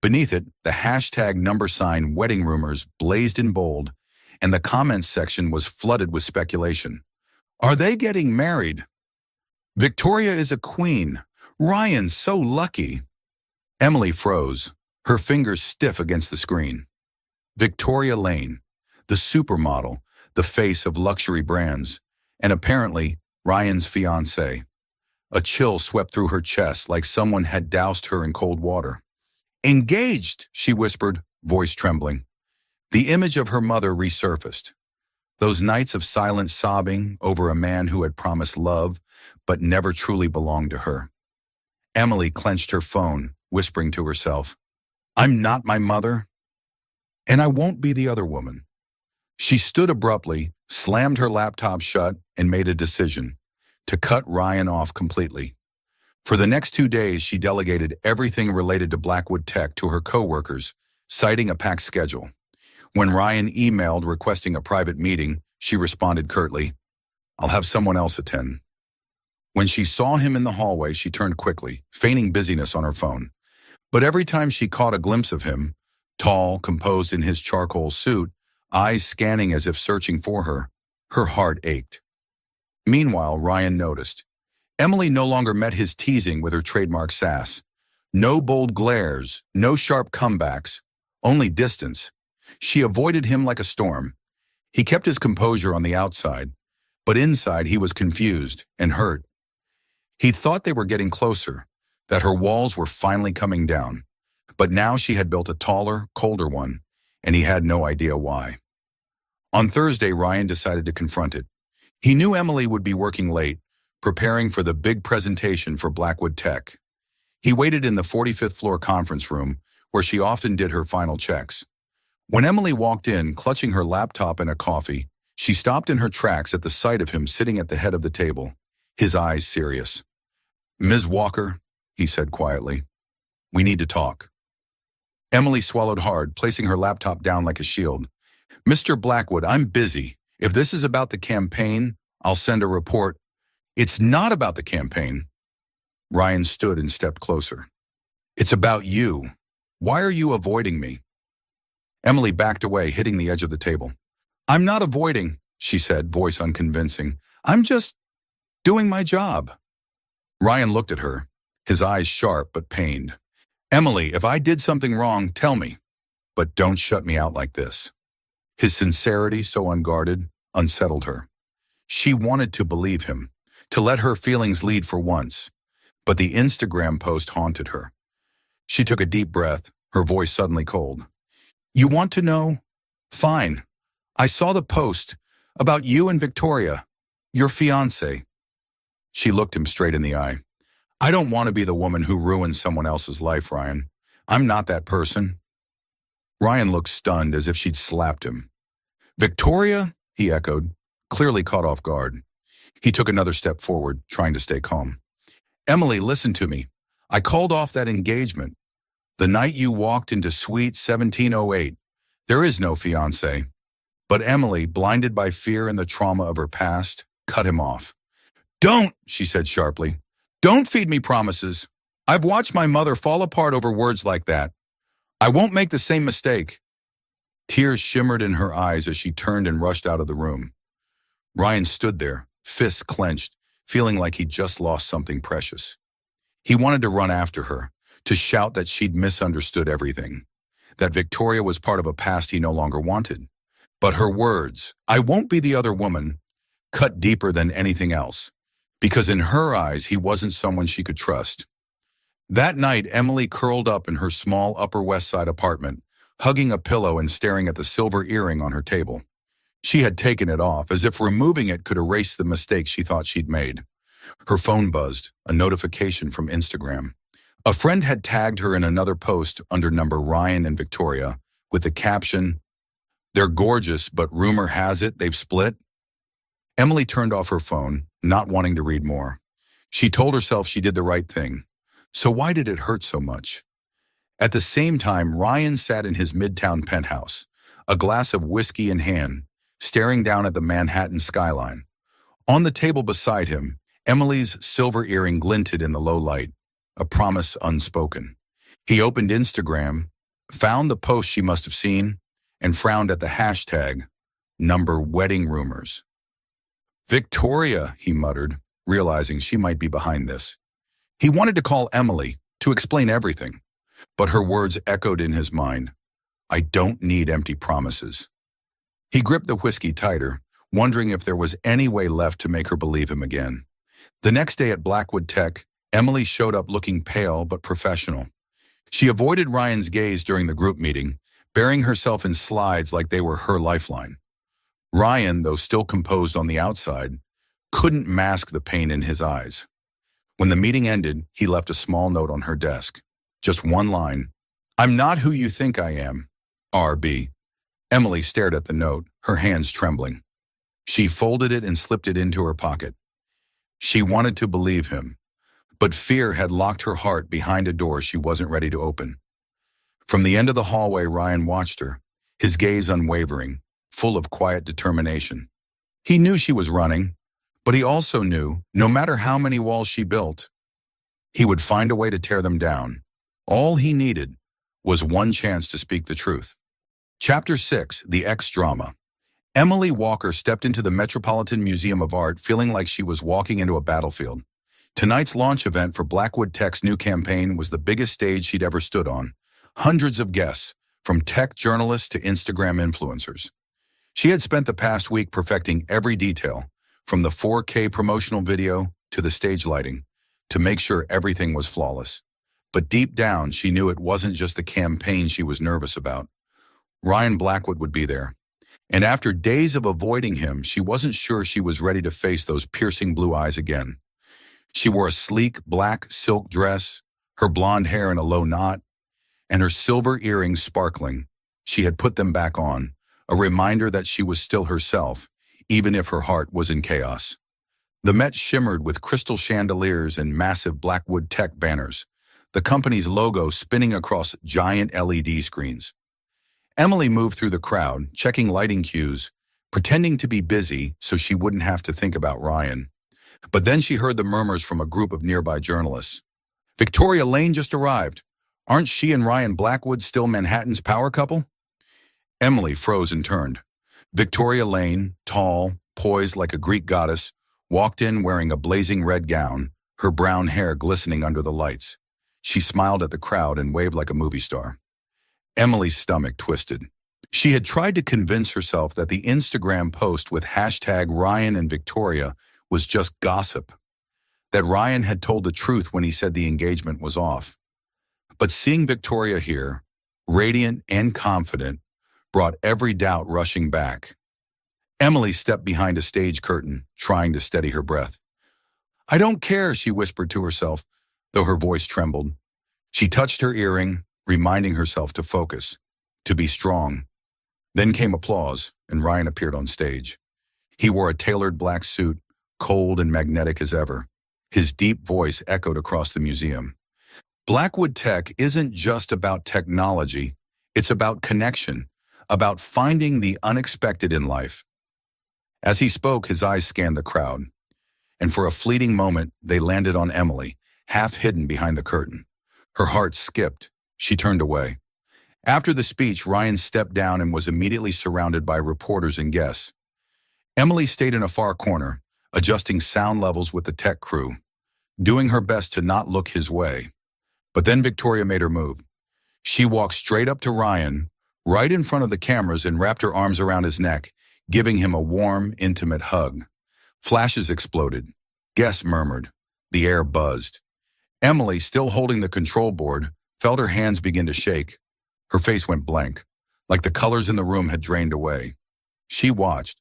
Beneath it, the hashtag number sign wedding rumors blazed in bold, and the comments section was flooded with speculation. Are they getting married? Victoria is a queen. Ryan's so lucky. Emily froze, her fingers stiff against the screen. Victoria Lane, the supermodel, the face of luxury brands, and apparently Ryan's fiancé. A chill swept through her chest like someone had doused her in cold water. Engaged, she whispered, voice trembling. The image of her mother resurfaced. Those nights of silent sobbing over a man who had promised love but never truly belonged to her. Emily clenched her phone, whispering to herself, I'm not my mother, and I won't be the other woman. She stood abruptly, slammed her laptop shut, and made a decision to cut Ryan off completely. For the next 2 days, she delegated everything related to Blackwood Tech to her coworkers, citing a packed schedule. When Ryan emailed requesting a private meeting, she responded curtly, I'll have someone else attend. When she saw him in the hallway, she turned quickly, feigning busyness on her phone. But every time she caught a glimpse of him, tall, composed in his charcoal suit, eyes scanning as if searching for her heart ached. Meanwhile, Ryan noticed. Emily no longer met his teasing with her trademark sass. No bold glares, no sharp comebacks, only distance. She avoided him like a storm. He kept his composure on the outside, but inside he was confused and hurt. He thought they were getting closer, that her walls were finally coming down. But now she had built a taller, colder one, and he had no idea why. On Thursday, Ryan decided to confront it. He knew Emily would be working late, preparing for the big presentation for Blackwood Tech. He waited in the 45th floor conference room, where she often did her final checks. When Emily walked in, clutching her laptop and a coffee, she stopped in her tracks at the sight of him sitting at the head of the table, his eyes serious. Ms. Walker, he said quietly, we need to talk. Emily swallowed hard, placing her laptop down like a shield. Mr. Blackwood, I'm busy. If this is about the campaign, I'll send a report. It's not about the campaign. Ryan stood and stepped closer. It's about you. Why are you avoiding me? Emily backed away, hitting the edge of the table. I'm not avoiding, she said, voice unconvincing. I'm just doing my job. Ryan looked at her, his eyes sharp but pained. Emily, if I did something wrong, tell me, but don't shut me out like this. His sincerity, so unguarded, unsettled her. She wanted to believe him, to let her feelings lead for once, but the Instagram post haunted her. She took a deep breath, her voice suddenly cold. You want to know? Fine. I saw the post about you and Victoria, your fiancé. She looked him straight in the eye. I don't want to be the woman who ruins someone else's life, Ryan. I'm not that person. Ryan looked stunned, as if she'd slapped him. Victoria? He echoed, clearly caught off guard. He took another step forward, trying to stay calm. Emily, listen to me. I called off that engagement. The night you walked into Suite 1708. There is no fiancé. But Emily, blinded by fear and the trauma of her past, cut him off. Don't, she said sharply. Don't feed me promises. I've watched my mother fall apart over words like that. I won't make the same mistake. Tears shimmered in her eyes as she turned and rushed out of the room. Ryan stood there, fists clenched, feeling like he'd just lost something precious. He wanted to run after her, to shout that she'd misunderstood everything, that Victoria was part of a past he no longer wanted. But her words, I won't be the other woman, cut deeper than anything else, because in her eyes he wasn't someone she could trust. That night, Emily curled up in her small Upper West Side apartment, hugging a pillow and staring at the silver earring on her table. She had taken it off, as if removing it could erase the mistake she thought she'd made. Her phone buzzed, a notification from Instagram. A friend had tagged her in another post under number Ryan and Victoria, with the caption, They're gorgeous, but rumor has it they've split. Emily turned off her phone, not wanting to read more. She told herself she did the right thing. So why did it hurt so much? At the same time, Ryan sat in his midtown penthouse, a glass of whiskey in hand, staring down at the Manhattan skyline. On the table beside him, Emily's silver earring glinted in the low light, a promise unspoken. He opened Instagram, found the post she must have seen, and frowned at the hashtag, number wedding rumors. Victoria, he muttered, realizing she might be behind this. He wanted to call Emily to explain everything, but her words echoed in his mind. I don't need empty promises. He gripped the whiskey tighter, wondering if there was any way left to make her believe him again. The next day at Blackwood Tech, Emily showed up looking pale but professional. She avoided Ryan's gaze during the group meeting, burying herself in slides like they were her lifeline. Ryan, though still composed on the outside, couldn't mask the pain in his eyes. When the meeting ended, he left a small note on her desk. Just one line. I'm not who you think I am, RB. Emily stared at the note, her hands trembling. She folded it and slipped it into her pocket. She wanted to believe him, but fear had locked her heart behind a door she wasn't ready to open. From the end of the hallway, Ryan watched her, his gaze unwavering, full of quiet determination. He knew she was running, but he also knew, no matter how many walls she built, he would find a way to tear them down. All he needed was one chance to speak the truth. Chapter 6, The X-Drama. Emily Walker stepped into the Metropolitan Museum of Art feeling like she was walking into a battlefield. Tonight's launch event for Blackwood Tech's new campaign was the biggest stage she'd ever stood on. Hundreds of guests, from tech journalists to Instagram influencers. She had spent the past week perfecting every detail, from the 4K promotional video to the stage lighting, to make sure everything was flawless. But deep down, she knew it wasn't just the campaign she was nervous about. Ryan Blackwood would be there. And after days of avoiding him, she wasn't sure she was ready to face those piercing blue eyes again. She wore a sleek black silk dress, her blonde hair in a low knot, and her silver earrings sparkling. She had put them back on, a reminder that she was still herself, even if her heart was in chaos. The Met shimmered with crystal chandeliers and massive Blackwood Tech banners, the company's logo spinning across giant LED screens. Emily moved through the crowd, checking lighting cues, pretending to be busy so she wouldn't have to think about Ryan. But then she heard the murmurs from a group of nearby journalists. Victoria Lane just arrived. Aren't she and Ryan Blackwood still Manhattan's power couple? Emily froze and turned. Victoria Lane, tall, poised like a Greek goddess, walked in wearing a blazing red gown, her brown hair glistening under the lights. She smiled at the crowd and waved like a movie star. Emily's stomach twisted. She had tried to convince herself that the Instagram post with hashtag Ryan and Victoria was just gossip, that Ryan had told the truth when he said the engagement was off. But seeing Victoria here, radiant and confident, brought every doubt rushing back. Emily stepped behind a stage curtain, trying to steady her breath. I don't care, she whispered to herself, though her voice trembled. She touched her earring, reminding herself to focus, to be strong. Then came applause, and Ryan appeared on stage. He wore a tailored black suit, cold and magnetic as ever. His deep voice echoed across the museum. Blackwood Tech isn't just about technology, it's about connection, about finding the unexpected in life. As he spoke, his eyes scanned the crowd, and for a fleeting moment, they landed on Emily, half hidden behind the curtain. Her heart skipped. She turned away. After the speech, Ryan stepped down and was immediately surrounded by reporters and guests. Emily stayed in a far corner, adjusting sound levels with the tech crew, doing her best to not look his way. But then Victoria made her move. She walked straight up to Ryan, right in front of the cameras, and wrapped her arms around his neck, giving him a warm, intimate hug. Flashes exploded. Guests murmured. The air buzzed. Emily, still holding the control board, felt her hands begin to shake. Her face went blank, like the colors in the room had drained away. She watched,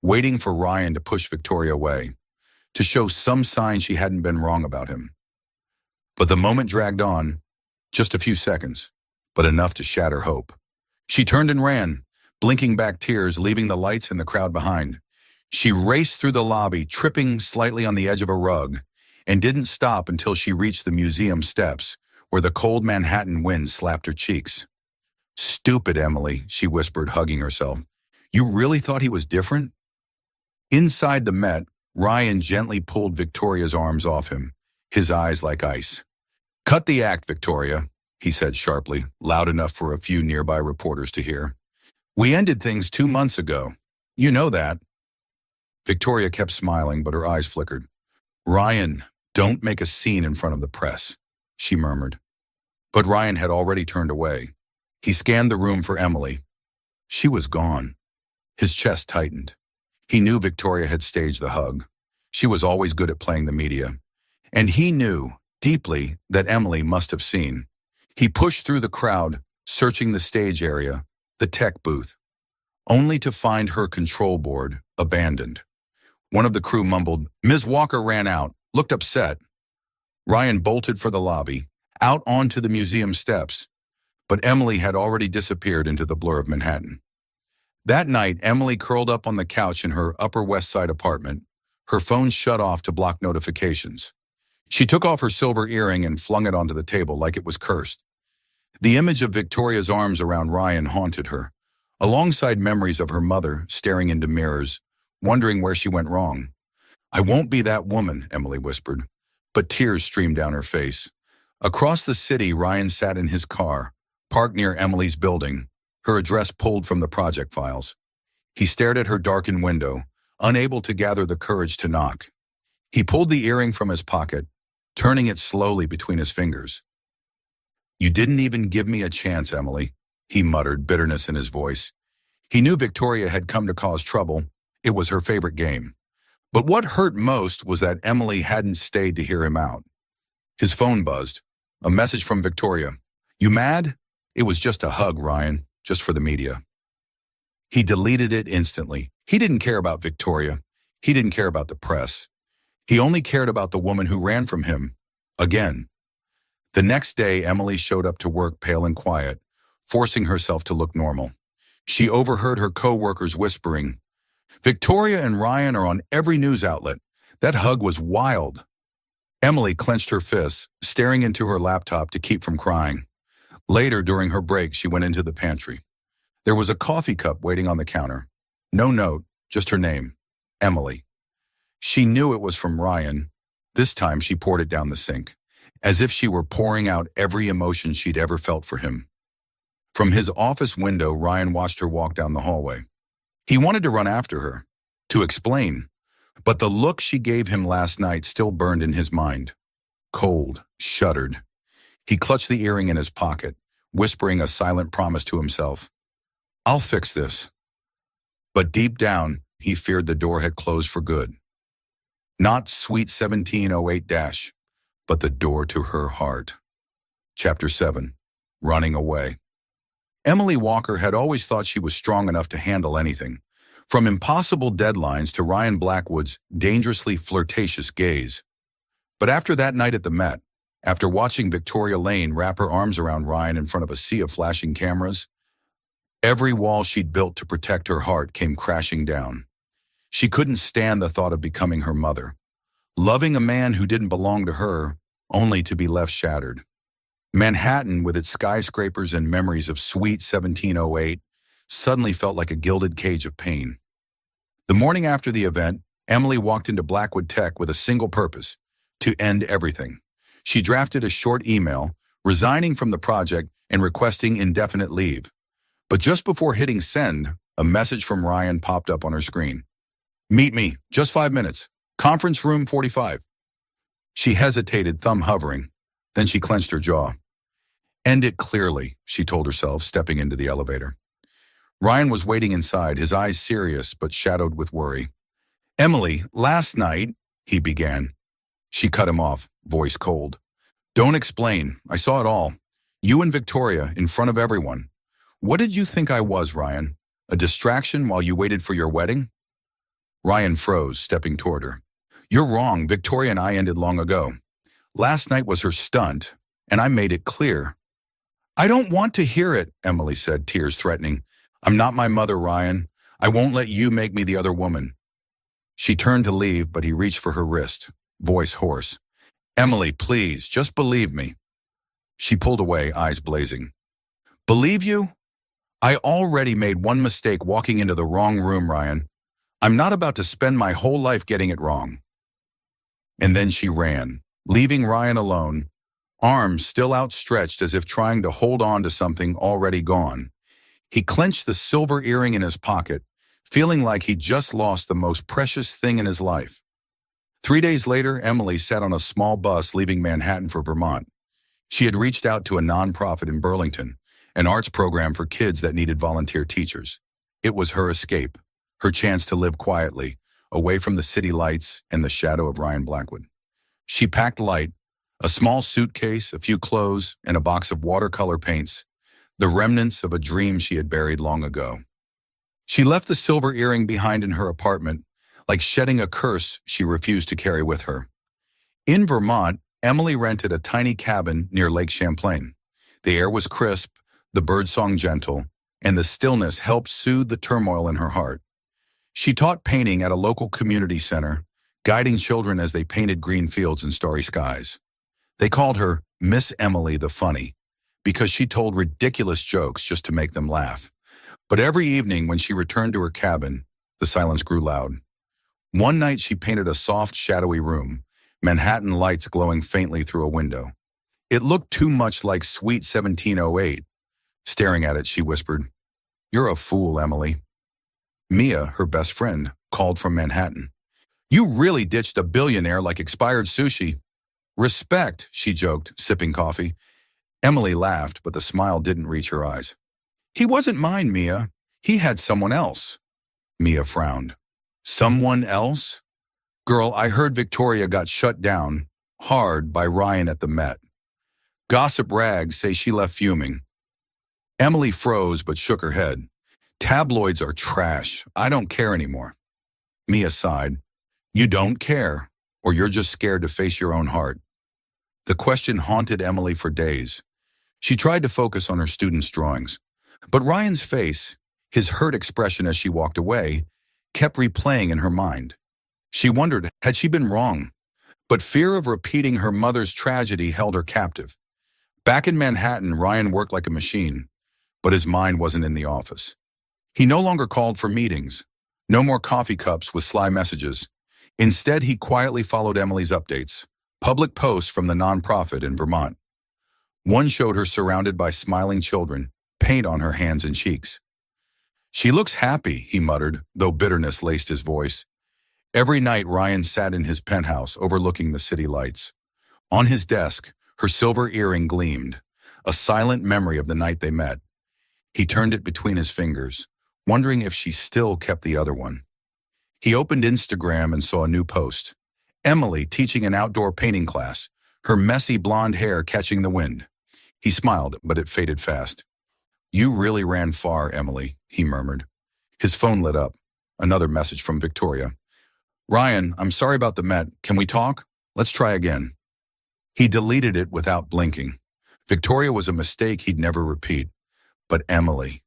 waiting for Ryan to push Victoria away, to show some sign she hadn't been wrong about him. But the moment dragged on, just a few seconds, but enough to shatter hope. She turned and ran, blinking back tears, leaving the lights and the crowd behind. She raced through the lobby, tripping slightly on the edge of a rug, and didn't stop until she reached the museum steps, where the cold Manhattan wind slapped her cheeks. Stupid Emily, she whispered, hugging herself. You really thought he was different? Inside the Met, Ryan gently pulled Victoria's arms off him, his eyes like ice. "Cut the act, Victoria," he said sharply, loud enough for a few nearby reporters to hear. "We ended things 2 months ago. You know that." Victoria kept smiling, but her eyes flickered. "Ryan, don't make a scene in front of the press," she murmured. But Ryan had already turned away. He scanned the room for Emily. She was gone. His chest tightened. He knew Victoria had staged the hug. She was always good at playing the media. And he knew, deeply, that Emily must have seen. He pushed through the crowd, searching the stage area, the tech booth, only to find her control board abandoned. One of the crew mumbled, "Ms. Walker ran out, looked upset." Ryan bolted for the lobby, out onto the museum steps, but Emily had already disappeared into the blur of Manhattan. That night, Emily curled up on the couch in her Upper West Side apartment, her phone shut off to block notifications. She took off her silver earring and flung it onto the table like it was cursed. The image of Victoria's arms around Ryan haunted her, alongside memories of her mother staring into mirrors, wondering where she went wrong. "I won't be that woman," Emily whispered, but tears streamed down her face. Across the city, Ryan sat in his car, parked near Emily's building, her address pulled from the project files. He stared at her darkened window, unable to gather the courage to knock. He pulled the earring from his pocket, turning it slowly between his fingers. "You didn't even give me a chance, Emily," he muttered, bitterness in his voice. He knew Victoria had come to cause trouble. It was her favorite game. But what hurt most was that Emily hadn't stayed to hear him out. His phone buzzed. A message from Victoria. "You mad?" "It was just a hug, Ryan, just for the media." He deleted it instantly. He didn't care about Victoria. He didn't care about the press. He only cared about the woman who ran from him. Again. The next day, Emily showed up to work pale and quiet, forcing herself to look normal. She overheard her co-workers whispering, "Victoria and Ryan are on every news outlet. That hug was wild." Emily clenched her fists, staring into her laptop to keep from crying. Later, during her break, she went into the pantry. There was a coffee cup waiting on the counter. No note, just her name, Emily. She knew it was from Ryan. This time she poured it down the sink, as if she were pouring out every emotion she'd ever felt for him. From his office window, Ryan watched her walk down the hallway. He wanted to run after her, to explain, but the look she gave him last night still burned in his mind. Cold, shuddered. He clutched the earring in his pocket, whispering a silent promise to himself. "I'll fix this." But deep down, he feared the door had closed for good. Not Suite 1708-, but the door to her heart. Chapter 7. Running Away. Emily Walker had always thought she was strong enough to handle anything, from impossible deadlines to Ryan Blackwood's dangerously flirtatious gaze. But after that night at the Met, after watching Victoria Lane wrap her arms around Ryan in front of a sea of flashing cameras, every wall she'd built to protect her heart came crashing down. She couldn't stand the thought of becoming her mother, loving a man who didn't belong to her, only to be left shattered. Manhattan, with its skyscrapers and memories of Suite 1708, suddenly felt like a gilded cage of pain. The morning after the event, Emily walked into Blackwood Tech with a single purpose: to end everything. She drafted a short email, resigning from the project and requesting indefinite leave. But just before hitting send, a message from Ryan popped up on her screen. "Meet me, just 5 minutes. Conference room 45. She hesitated, thumb hovering. Then she clenched her jaw. "End it clearly," she told herself, stepping into the elevator. Ryan was waiting inside, his eyes serious but shadowed with worry. "Emily, last night," he began. She cut him off, voice cold. "Don't explain. I saw it all. You and Victoria, in front of everyone. What did you think I was, Ryan? A distraction while you waited for your wedding?" Ryan froze, stepping toward her. "You're wrong. Victoria and I ended long ago. Last night was her stunt, and I made it clear." "I don't want to hear it," Emily said, tears threatening. "I'm not my mother, Ryan. I won't let you make me the other woman." She turned to leave, but he reached for her wrist, voice hoarse. "Emily, please, just believe me." She pulled away, eyes blazing. "Believe you? I already made one mistake walking into the wrong room, Ryan. I'm not about to spend my whole life getting it wrong. And then she ran, leaving Ryan alone, arms still outstretched as if trying to hold on to something already gone. He clenched the silver earring in his pocket, feeling like he'd just lost the most precious thing in his life. 3 days later, Emily sat on a small bus leaving Manhattan for Vermont. She had reached out to a nonprofit in Burlington, an arts program for kids that needed volunteer teachers. It was her escape, her chance to live quietly, away from the city lights and the shadow of Ryan Blackwood. She packed light, a small suitcase, a few clothes, and a box of watercolor paints, the remnants of a dream she had buried long ago. She left the silver earring behind in her apartment, like shedding a curse she refused to carry with her. In Vermont, Emily rented a tiny cabin near Lake Champlain. The air was crisp, the birdsong gentle, and the stillness helped soothe the turmoil in her heart. She taught painting at a local community center, guiding children as they painted green fields and starry skies. They called her Miss Emily the Funny, because she told ridiculous jokes just to make them laugh. But every evening when she returned to her cabin, the silence grew loud. One night she painted a soft, shadowy room, Manhattan lights glowing faintly through a window. It looked too much like Sweet 1708. Staring at it, she whispered, "You're a fool, Emily." Mia, her best friend, called from Manhattan. "You really ditched a billionaire like expired sushi." "Respect," she joked, sipping coffee. Emily laughed, but the smile didn't reach her eyes. "He wasn't mine, Mia. He had someone else." Mia frowned. "Someone else? Girl, I heard Victoria got shut down hard by Ryan at the Met. Gossip rags say she left fuming." Emily froze but shook her head. "Tabloids are trash. I don't care anymore." Mia sighed. "You don't care, or you're just scared to face your own heart?" The question haunted Emily for days. She tried to focus on her students' drawings, but Ryan's face, his hurt expression as she walked away, kept replaying in her mind. She wondered, had she been wrong? But fear of repeating her mother's tragedy held her captive. Back in Manhattan, Ryan worked like a machine, but his mind wasn't in the office. He no longer called for meetings, no more coffee cups with sly messages. Instead, he quietly followed Emily's updates, public posts from the nonprofit in Vermont. One showed her surrounded by smiling children, paint on her hands and cheeks. "She looks happy," he muttered, though bitterness laced his voice. Every night, Ryan sat in his penthouse overlooking the city lights. On his desk, her silver earring gleamed, a silent memory of the night they met. He turned it between his fingers, wondering if she still kept the other one. He opened Instagram and saw a new post. Emily teaching an outdoor painting class, her messy blonde hair catching the wind. He smiled, but it faded fast. "You really ran far, Emily," he murmured. His phone lit up. Another message from Victoria. "Ryan, I'm sorry about the Met. Can we talk? Let's try again." He deleted it without blinking. Victoria was a mistake he'd never repeat. But Emily,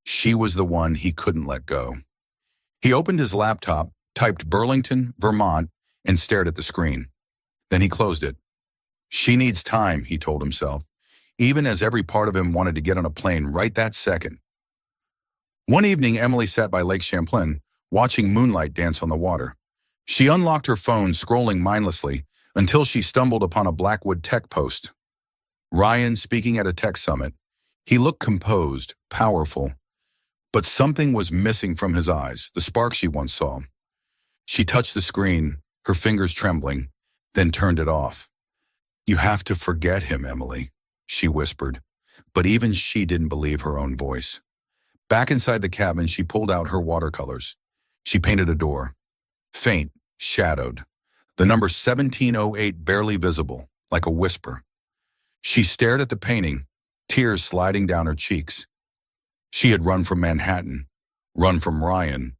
she was the one he couldn't let go. He opened his laptop, typed Burlington, Vermont, and stared at the screen. Then he closed it. She needs time, he told himself, even as every part of him wanted to get on a plane right that second. One evening, Emily sat by Lake Champlain, watching moonlight dance on the water. She unlocked her phone, scrolling mindlessly, until she stumbled upon a Blackwood Tech post. Ryan speaking at a tech summit. He looked composed, powerful, but something was missing from his eyes, the spark she once saw. She touched the screen, her fingers trembling, then turned it off. "You have to forget him, Emily," she whispered, but even she didn't believe her own voice. Back inside the cabin, she pulled out her watercolors. She painted a door. Faint, shadowed. The number 1708 barely visible, like a whisper. She stared at the painting, tears sliding down her cheeks. She had run from Manhattan, run from Ryan,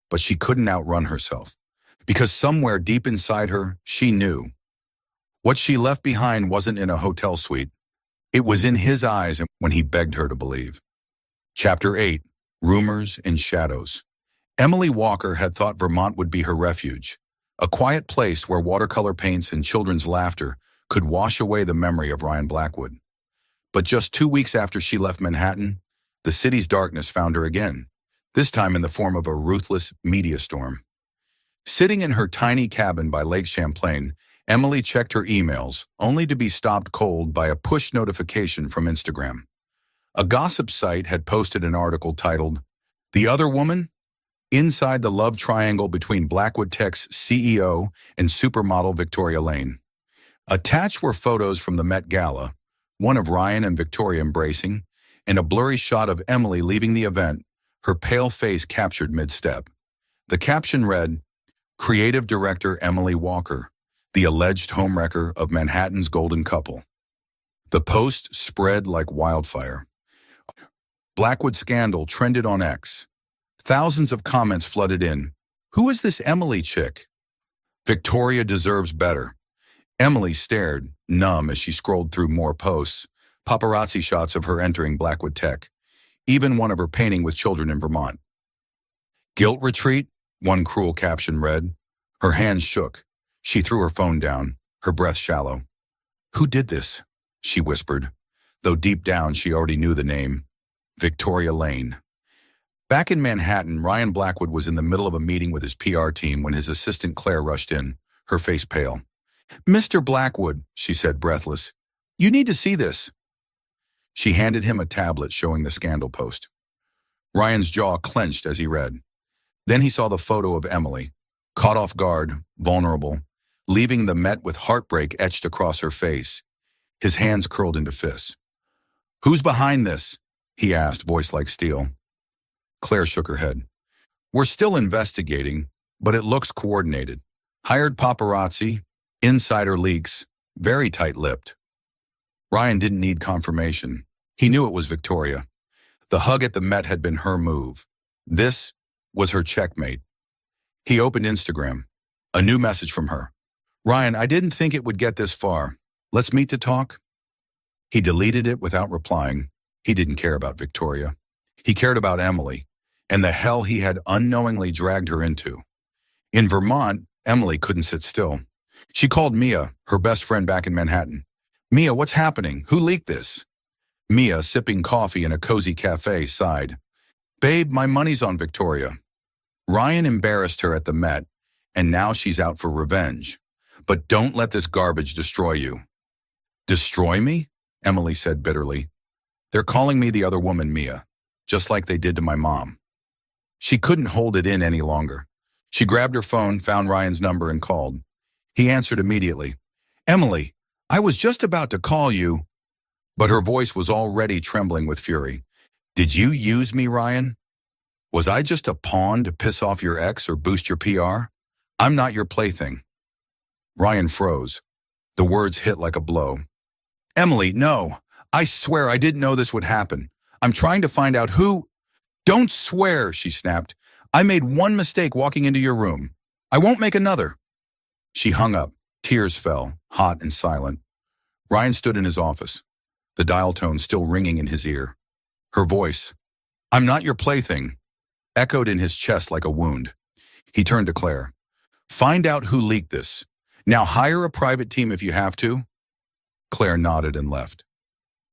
but she couldn't outrun herself, because somewhere deep inside her, she knew. What she left behind wasn't in a hotel suite. It was in his eyes when he begged her to believe. Chapter 8, Rumors and Shadows. Emily Walker had thought Vermont would be her refuge, a quiet place where watercolor paints and children's laughter could wash away the memory of Ryan Blackwood. But just 2 weeks after she left Manhattan, the city's darkness found her again. this time in the form of a ruthless media storm. Sitting in her tiny cabin by Lake Champlain, Emily checked her emails, only to be stopped cold by a push notification from Instagram. A gossip site had posted an article titled, "The Other Woman? Inside the Love Triangle Between Blackwood Tech's CEO and Supermodel Victoria Lane." Attached were photos from the Met Gala, one of Ryan and Victoria embracing, and a blurry shot of Emily leaving the event, her pale face captured mid-step. The caption read, "Creative Director Emily Walker, the alleged homewrecker of Manhattan's golden couple." The post spread like wildfire. Blackwood scandal trended on X. Thousands of comments flooded in. "Who is this Emily chick? Victoria deserves better." Emily stared, numb, as she scrolled through more posts, paparazzi shots of her entering Blackwood Tech, even one of her painting with children in Vermont. "Guilt retreat?" one cruel caption read. Her hands shook. She threw her phone down, her breath shallow. "Who did this?" she whispered, though deep down she already knew the name. Victoria Lane. Back in Manhattan, Ryan Blackwood was in the middle of a meeting with his PR team when his assistant Claire rushed in, her face pale. "Mr. Blackwood," she said, breathless, "you need to see this." She handed him a tablet showing the scandal post. Ryan's jaw clenched as he read. Then he saw the photo of Emily, caught off guard, vulnerable, leaving the Met with heartbreak etched across her face. His hands curled into fists. "Who's behind this?" he asked, voice like steel. Claire shook her head. "We're still investigating, but it looks coordinated. Hired paparazzi, insider leaks, very tight-lipped." Ryan didn't need confirmation. He knew it was Victoria. The hug at the Met had been her move. This was her checkmate. He opened Instagram. A new message from her. "Ryan, I didn't think it would get this far. Let's meet to talk?" He deleted it without replying. He didn't care about Victoria. He cared about Emily, and the hell he had unknowingly dragged her into. In Vermont, Emily couldn't sit still. She called Mia, her best friend back in Manhattan. "Mia, what's happening? Who leaked this?" Mia, sipping coffee in a cozy cafe, sighed. "Babe, my money's on Victoria." Ryan embarrassed her at the Met, and now she's out for revenge. "But don't let this garbage destroy you." "Destroy me?" Emily said bitterly. "They're calling me the other woman, Mia, just like they did to my mom." She couldn't hold it in any longer. She grabbed her phone, found Ryan's number, and called. He answered immediately. "Emily, I was just about to call you." But her voice was already trembling with fury. "Did you use me, Ryan? Was I just a pawn to piss off your ex or boost your PR? I'm not your plaything." Ryan froze. The words hit like a blow. "Emily, no. I swear I didn't know this would happen. I'm trying to find out who—" "Don't swear," she snapped. "I made one mistake walking into your room. I won't make another." She hung up. Tears fell, hot and silent. Ryan stood in his office, the dial tone still ringing in his ear. Her voice, "I'm not your plaything," echoed in his chest like a wound. He turned to Claire. "Find out who leaked this. Now hire a private team if you have to." Claire nodded and left.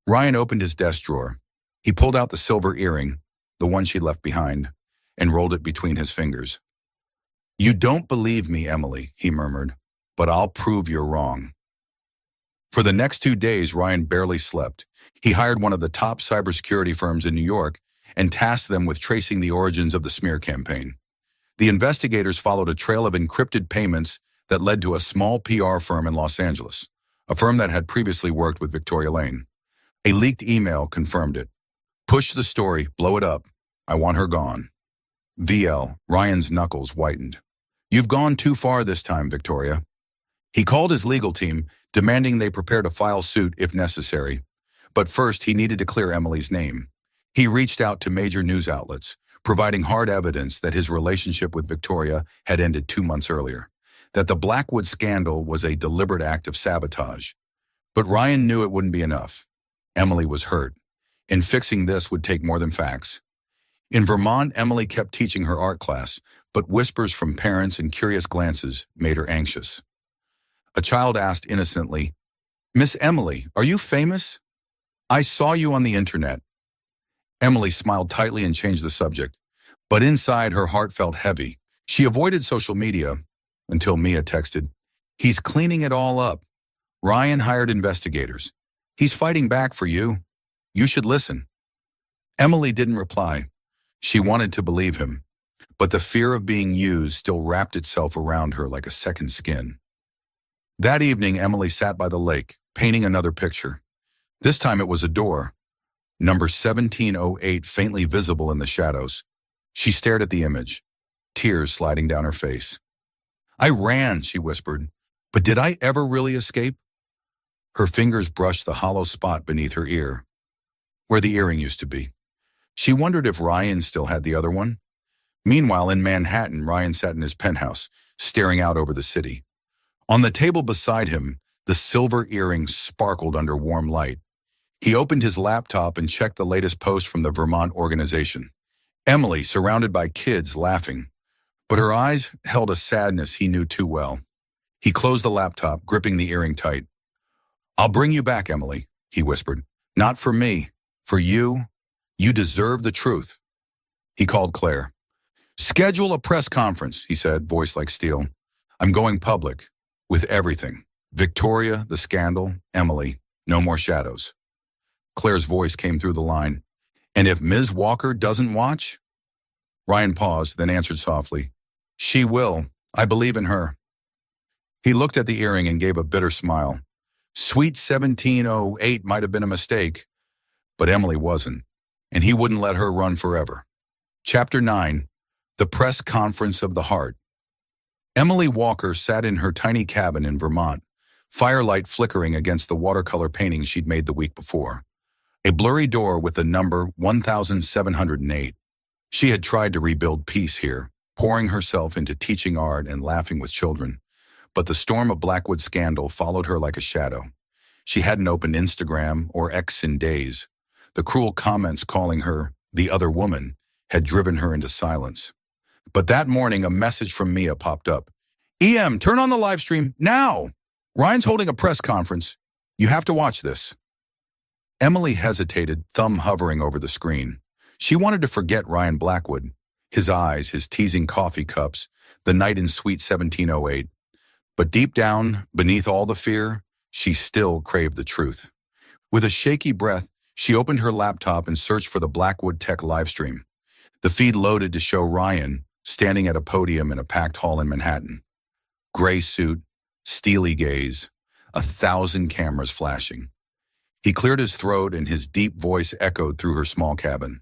Ryan opened his desk drawer. He pulled out the silver earring, the one she left behind, and rolled it between his fingers. "You don't believe me, Emily," he murmured, "but I'll prove you're wrong." For the next 2 days, Ryan barely slept. He hired one of the top cybersecurity firms in New York and tasked them with tracing the origins of the smear campaign. The investigators followed a trail of encrypted payments that led to a small PR firm in Los Angeles, a firm that had previously worked with Victoria Lane. A leaked email confirmed it. "Push the story, blow it up. I want her gone." VL, Ryan's knuckles whitened. "You've gone too far this time, Victoria." He called his legal team, demanding they prepare to file suit if necessary. But first, he needed to clear Emily's name. He reached out to major news outlets, providing hard evidence that his relationship with Victoria had ended 2 months earlier, that the Blackwood scandal was a deliberate act of sabotage. But Ryan knew it wouldn't be enough. Emily was hurt, and fixing this would take more than facts. In Vermont, Emily kept teaching her art class, but whispers from parents and curious glances made her anxious. A child asked innocently, "Miss Emily, are you famous? I saw you on the internet." Emily smiled tightly and changed the subject. But inside, her heart felt heavy. She avoided social media until Mia texted, "He's cleaning it all up. Ryan hired investigators. He's fighting back for you. You should listen." Emily didn't reply. She wanted to believe him, but the fear of being used still wrapped itself around her like a second skin. That evening, Emily sat by the lake, painting another picture. This time it was a door, number 1708 faintly visible in the shadows. She stared at the image, tears sliding down her face. "I ran," she whispered, "but did I ever really escape?" Her fingers brushed the hollow spot beneath her ear, where the earring used to be. She wondered if Ryan still had the other one. Meanwhile, in Manhattan, Ryan sat in his penthouse, staring out over the city. On the table beside him, the silver earring sparkled under warm light. He opened his laptop and checked the latest post from the Vermont organization. Emily, surrounded by kids, laughing, but her eyes held a sadness he knew too well. He closed the laptop, gripping the earring tight. "I'll bring you back, Emily," he whispered. "Not for me, for you. You deserve the truth." He called Claire. "Schedule a press conference," he said, voice like steel. "I'm going public, with everything. Victoria, the scandal, Emily, no more shadows." Claire's voice came through the line. "And if Ms. Walker doesn't watch?" Ryan paused, then answered softly, "She will. I believe in her." He looked at the earring and gave a bitter smile. Sweet 1708 might have been a mistake, but Emily wasn't, and he wouldn't let her run forever. Chapter 9. The Press Conference of the Heart. Emily Walker sat in her tiny cabin in Vermont, firelight flickering against the watercolor painting she'd made the week before. A blurry door with the number 1708. She had tried to rebuild peace here, pouring herself into teaching art and laughing with children. But the storm of Blackwood scandal followed her like a shadow. She hadn't opened Instagram or X in days. The cruel comments calling her the other woman had driven her into silence. But that morning, a message from Mia popped up. "EM, turn on the live stream now! Ryan's holding a press conference. You have to watch this." Emily hesitated, thumb hovering over the screen. She wanted to forget Ryan Blackwood, his eyes, his teasing coffee cups, the night in Suite 1708. But deep down, beneath all the fear, she still craved the truth. With a shaky breath, she opened her laptop and searched for the Blackwood Tech livestream. The feed loaded to show Ryan standing at a podium in a packed hall in Manhattan. Gray suit, steely gaze, 1,000 cameras flashing. He cleared his throat and his deep voice echoed through her small cabin.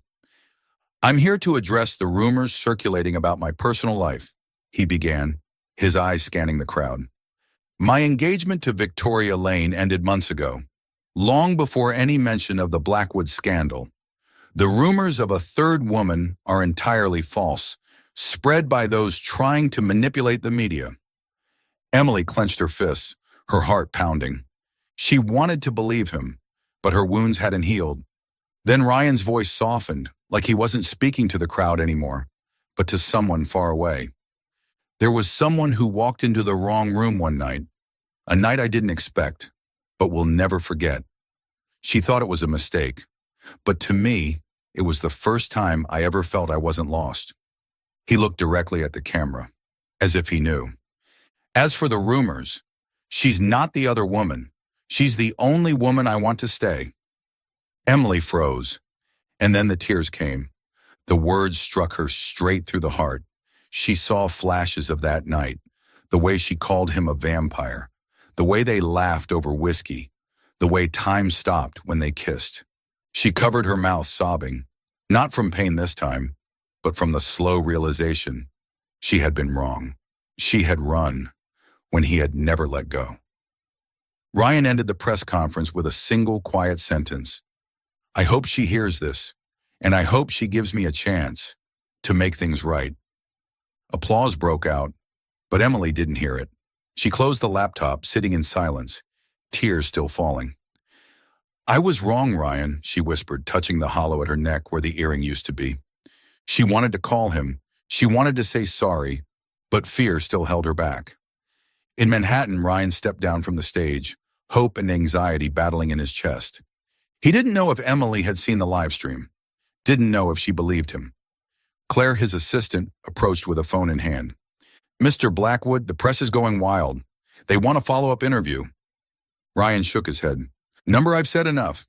"I'm here to address the rumors circulating about my personal life," he began, his eyes scanning the crowd. "My engagement to Victoria Lane ended months ago, long before any mention of the Blackwood scandal. The rumors of a third woman are entirely false, spread by those trying to manipulate the media." Emily clenched her fists, her heart pounding. She wanted to believe him, but her wounds hadn't healed. Then Ryan's voice softened, like he wasn't speaking to the crowd anymore, but to someone far away. "There was someone who walked into the wrong room one night, a night I didn't expect, but will never forget. She thought it was a mistake, but to me, it was the first time I ever felt I wasn't lost." He looked directly at the camera, as if he knew. "As for the rumors, she's not the other woman. She's the only woman I want to stay." Emily froze, and then the tears came. The words struck her straight through the heart. She saw flashes of that night, the way she called him a vampire, the way they laughed over whiskey, the way time stopped when they kissed. She covered her mouth, sobbing, not from pain this time, but from the slow realization she had been wrong. She had run when he had never let go. Ryan ended the press conference with a single quiet sentence. "I hope she hears this, and I hope she gives me a chance to make things right." Applause broke out, but Emily didn't hear it. She closed the laptop, sitting in silence, tears still falling. "I was wrong, Ryan," she whispered, touching the hollow at her neck where the earring used to be. She wanted to call him. She wanted to say sorry, but fear still held her back. In Manhattan, Ryan stepped down from the stage, hope and anxiety battling in his chest. He didn't know if Emily had seen the live stream, didn't know if she believed him. Claire, his assistant, approached with a phone in hand. "Mr. Blackwood, the press is going wild. They want a follow-up interview." Ryan shook his head. "Number, I've said enough."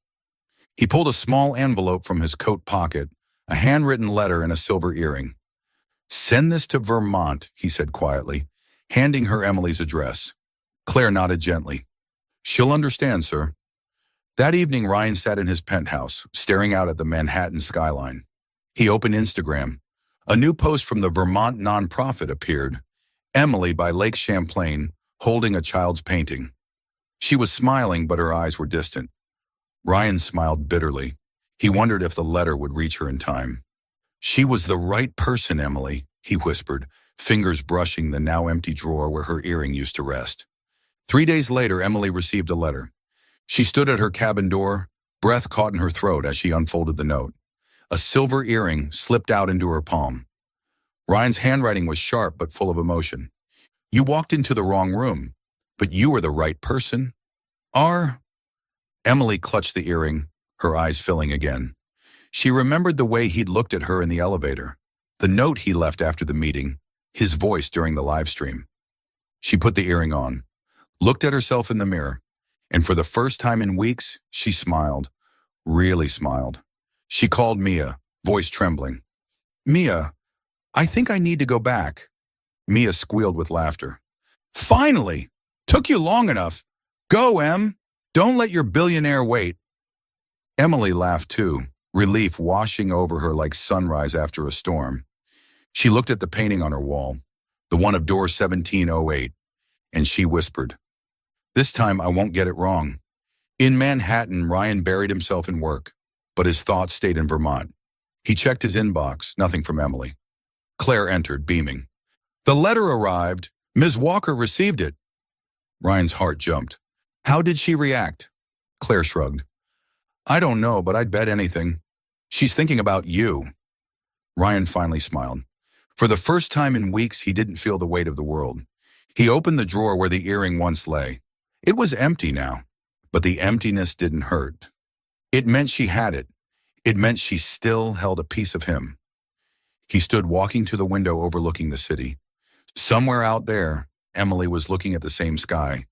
He pulled a small envelope from his coat pocket, a handwritten letter and a silver earring. "Send this to Vermont," he said quietly, handing her Emily's address. Claire nodded gently. "She'll understand, sir." That evening, Ryan sat in his penthouse, staring out at the Manhattan skyline. He opened Instagram. A new post from the Vermont nonprofit appeared. Emily by Lake Champlain, holding a child's painting. She was smiling, but her eyes were distant. Ryan smiled bitterly. He wondered if the letter would reach her in time. "She was the right person, Emily," he whispered, fingers brushing the now empty drawer where her earring used to rest. 3 days later, Emily received a letter. She stood at her cabin door, breath caught in her throat as she unfolded the note. A silver earring slipped out into her palm. Ryan's handwriting was sharp but full of emotion. "You walked into the wrong room, but you were the right person. Emily clutched the earring, her eyes filling again. She remembered the way he'd looked at her in the elevator, the note he left after the meeting, his voice during the live stream. She put the earring on, looked at herself in the mirror, and for the first time in weeks, she smiled, really smiled. She called Mia, voice trembling. "Mia, I think I need to go back." Mia squealed with laughter. "Finally! Took you long enough. Go, Em. Don't let your billionaire wait." Emily laughed too, relief washing over her like sunrise after a storm. She looked at the painting on her wall, the one of door 1708, and she whispered, "This time I won't get it wrong." In Manhattan, Ryan buried himself in work, but his thoughts stayed in Vermont. He checked his inbox, nothing from Emily. Claire entered, beaming. "The letter arrived. Ms. Walker received it." Ryan's heart jumped. "How did she react?" Claire shrugged. "I don't know, but I'd bet anything. She's thinking about you." Ryan finally smiled. For the first time in weeks, he didn't feel the weight of the world. He opened the drawer where the earring once lay. It was empty now, but the emptiness didn't hurt. It meant she had it. It meant she still held a piece of him. He stood walking to the window overlooking the city. Somewhere out there, Emily was looking at the same sky.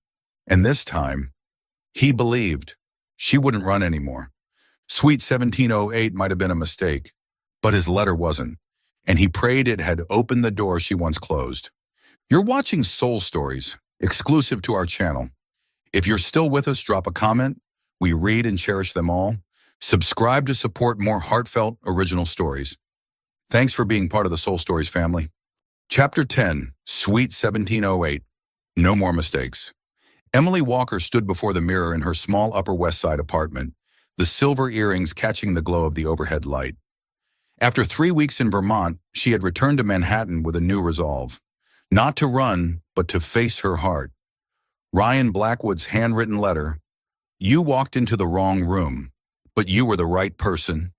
And this time, he believed she wouldn't run anymore. Suite 1708 might have been a mistake, but his letter wasn't, and he prayed it had opened the door she once closed. You're watching Soul Stories, exclusive to our channel. If you're still with us, drop a comment. We read and cherish them all. Subscribe to support more heartfelt, original stories. Thanks for being part of the Soul Stories family. Chapter 10, Suite 1708, No More Mistakes. Emily Walker stood before the mirror in her small Upper West Side apartment, the silver earrings catching the glow of the overhead light. After 3 weeks in Vermont, she had returned to Manhattan with a new resolve. Not to run, but to face her heart. Ryan Blackwood's handwritten letter, "You walked into the wrong room, but you were the right person,"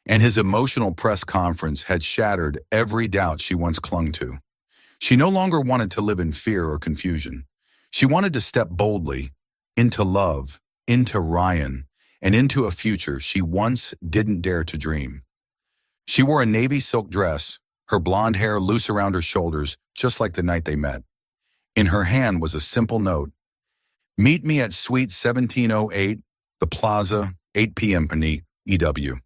and his emotional press conference had shattered every doubt she once clung to. She no longer wanted to live in fear or confusion. She wanted to step boldly into love, into Ryan, and into a future she once didn't dare to dream. She wore a navy silk dress, her blonde hair loose around her shoulders, just like the night they met. In her hand was a simple note. "Meet me at Suite 1708, the Plaza, 8 p.m. Panit, EW."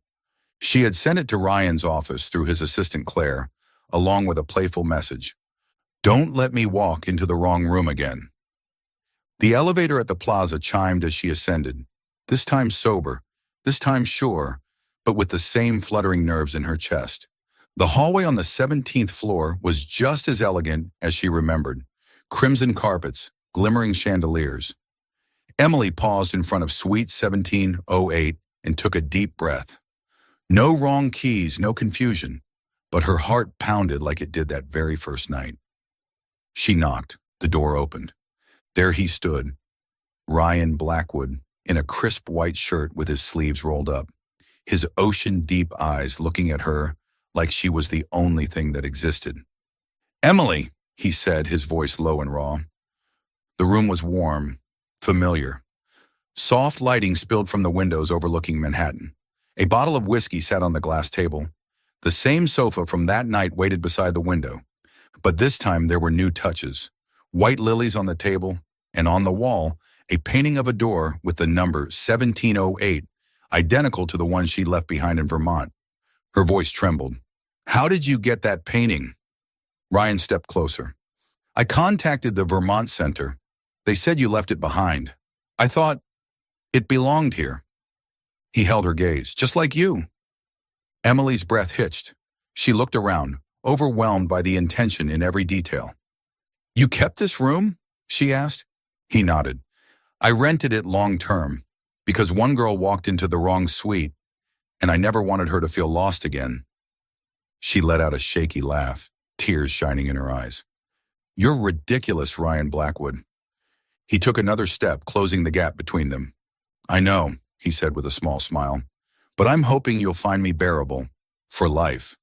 She had sent it to Ryan's office through his assistant Claire, along with a playful message. "Don't let me walk into the wrong room again." The elevator at the Plaza chimed as she ascended, this time sober, this time sure, but with the same fluttering nerves in her chest. The hallway on the 17th floor was just as elegant as she remembered. Crimson carpets, glimmering chandeliers. Emily paused in front of Suite 1708 and took a deep breath. No wrong keys, no confusion, but her heart pounded like it did that very first night. She knocked. The door opened. There he stood, Ryan Blackwood, in a crisp white shirt with his sleeves rolled up, his ocean-deep eyes looking at her like she was the only thing that existed. "Emily," he said, his voice low and raw. The room was warm, familiar. Soft lighting spilled from the windows overlooking Manhattan. A bottle of whiskey sat on the glass table. The same sofa from that night waited beside the window, but this time there were new touches. White lilies on the table, and on the wall, a painting of a door with the number 1708, identical to the one she left behind in Vermont. Her voice trembled. "How did you get that painting?" Ryan stepped closer. "I contacted the Vermont Center. They said you left it behind. I thought it belonged here." He held her gaze. "Just like you." Emily's breath hitched. She looked around, overwhelmed by the intention in every detail. "You kept this room?" she asked. He nodded. "I rented it long-term because one girl walked into the wrong suite, and I never wanted her to feel lost again." She let out a shaky laugh, tears shining in her eyes. "You're ridiculous, Ryan Blackwood." He took another step, closing the gap between them. "I know," he said with a small smile, "but I'm hoping you'll find me bearable, for life."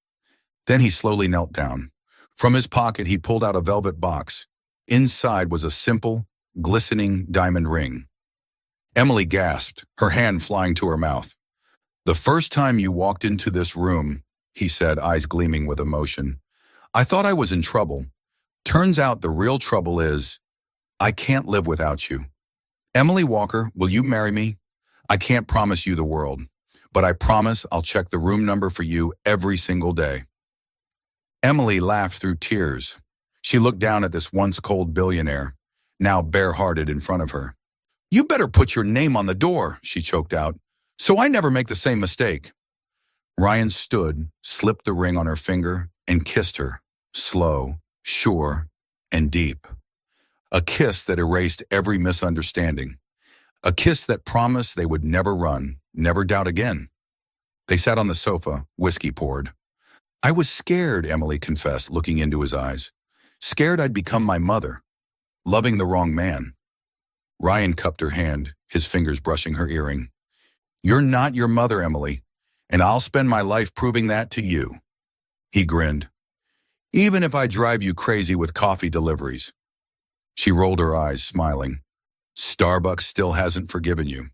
Then he slowly knelt down. From his pocket, he pulled out a velvet box. Inside was a simple, glistening diamond ring. Emily gasped, her hand flying to her mouth. "The first time you walked into this room," he said, eyes gleaming with emotion, "I thought I was in trouble. Turns out the real trouble is, I can't live without you. Emily Walker, will you marry me? I can't promise you the world, but I promise I'll check the room number for you every single day." Emily laughed through tears. She looked down at this once cold billionaire, now bare-hearted in front of her. "You better put your name on the door," she choked out, "so I never make the same mistake." Ryan stood, slipped the ring on her finger, and kissed her, slow, sure, and deep. A kiss that erased every misunderstanding. A kiss that promised they would never run, never doubt again. They sat on the sofa, whiskey poured. "I was scared," Emily confessed, looking into his eyes. "Scared I'd become my mother, loving the wrong man." Ryan cupped her hand, his fingers brushing her earring. "You're not your mother, Emily, and I'll spend my life proving that to you." He grinned. "Even if I drive you crazy with coffee deliveries." She rolled her eyes, smiling. "Starbucks still hasn't forgiven you."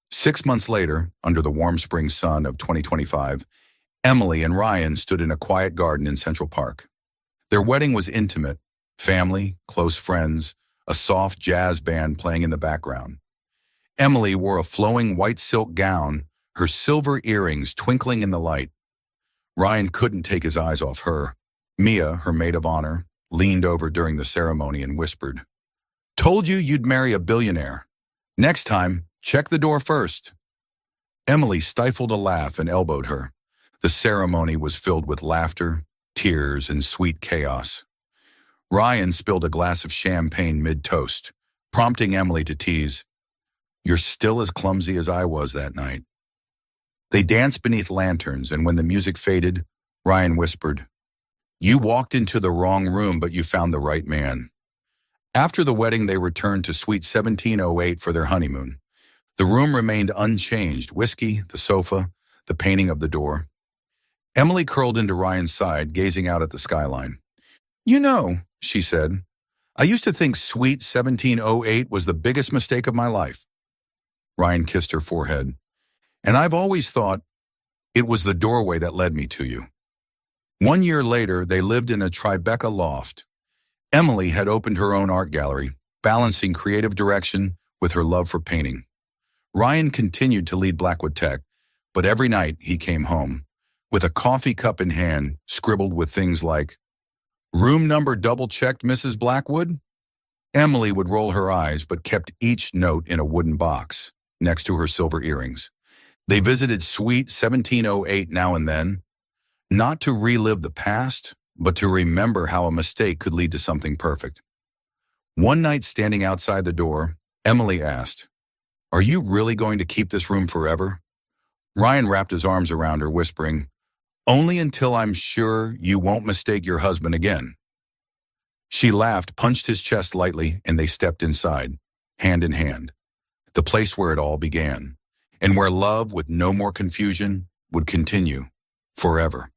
6 months later, under the warm spring sun of 2025, Emily and Ryan stood in a quiet garden in Central Park. Their wedding was intimate, family, close friends, a soft jazz band playing in the background. Emily wore a flowing white silk gown, her silver earrings twinkling in the light. Ryan couldn't take his eyes off her. Mia, her maid of honor, leaned over during the ceremony and whispered, "Told you you'd marry a billionaire. Next time, check the door first." Emily stifled a laugh and elbowed her. The ceremony was filled with laughter, tears, and sweet chaos. Ryan spilled a glass of champagne mid-toast, prompting Emily to tease, "You're still as clumsy as I was that night." They danced beneath lanterns, and when the music faded, Ryan whispered, "You walked into the wrong room, but you found the right man." After the wedding, they returned to Suite 1708 for their honeymoon. The room remained unchanged, whiskey, the sofa, the painting of the door. Emily curled into Ryan's side, gazing out at the skyline. "You know," she said, "I used to think Suite 1708 was the biggest mistake of my life." Ryan kissed her forehead. "And I've always thought it was the doorway that led me to you." 1 year later, they lived in a Tribeca loft. Emily had opened her own art gallery, balancing creative direction with her love for painting. Ryan continued to lead Blackwood Tech, but every night he came home, with a coffee cup in hand, scribbled with things like, "Room number double-checked, Mrs. Blackwood?" Emily would roll her eyes, but kept each note in a wooden box, next to her silver earrings. They visited Suite 1708 now and then, not to relive the past, but to remember how a mistake could lead to something perfect. One night, standing outside the door, Emily asked, "Are you really going to keep this room forever?" Ryan wrapped his arms around her, whispering, "Only until I'm sure you won't mistake your husband again." She laughed, punched his chest lightly, and they stepped inside, hand in hand, the place where it all began, and where love, with no more confusion, would continue forever.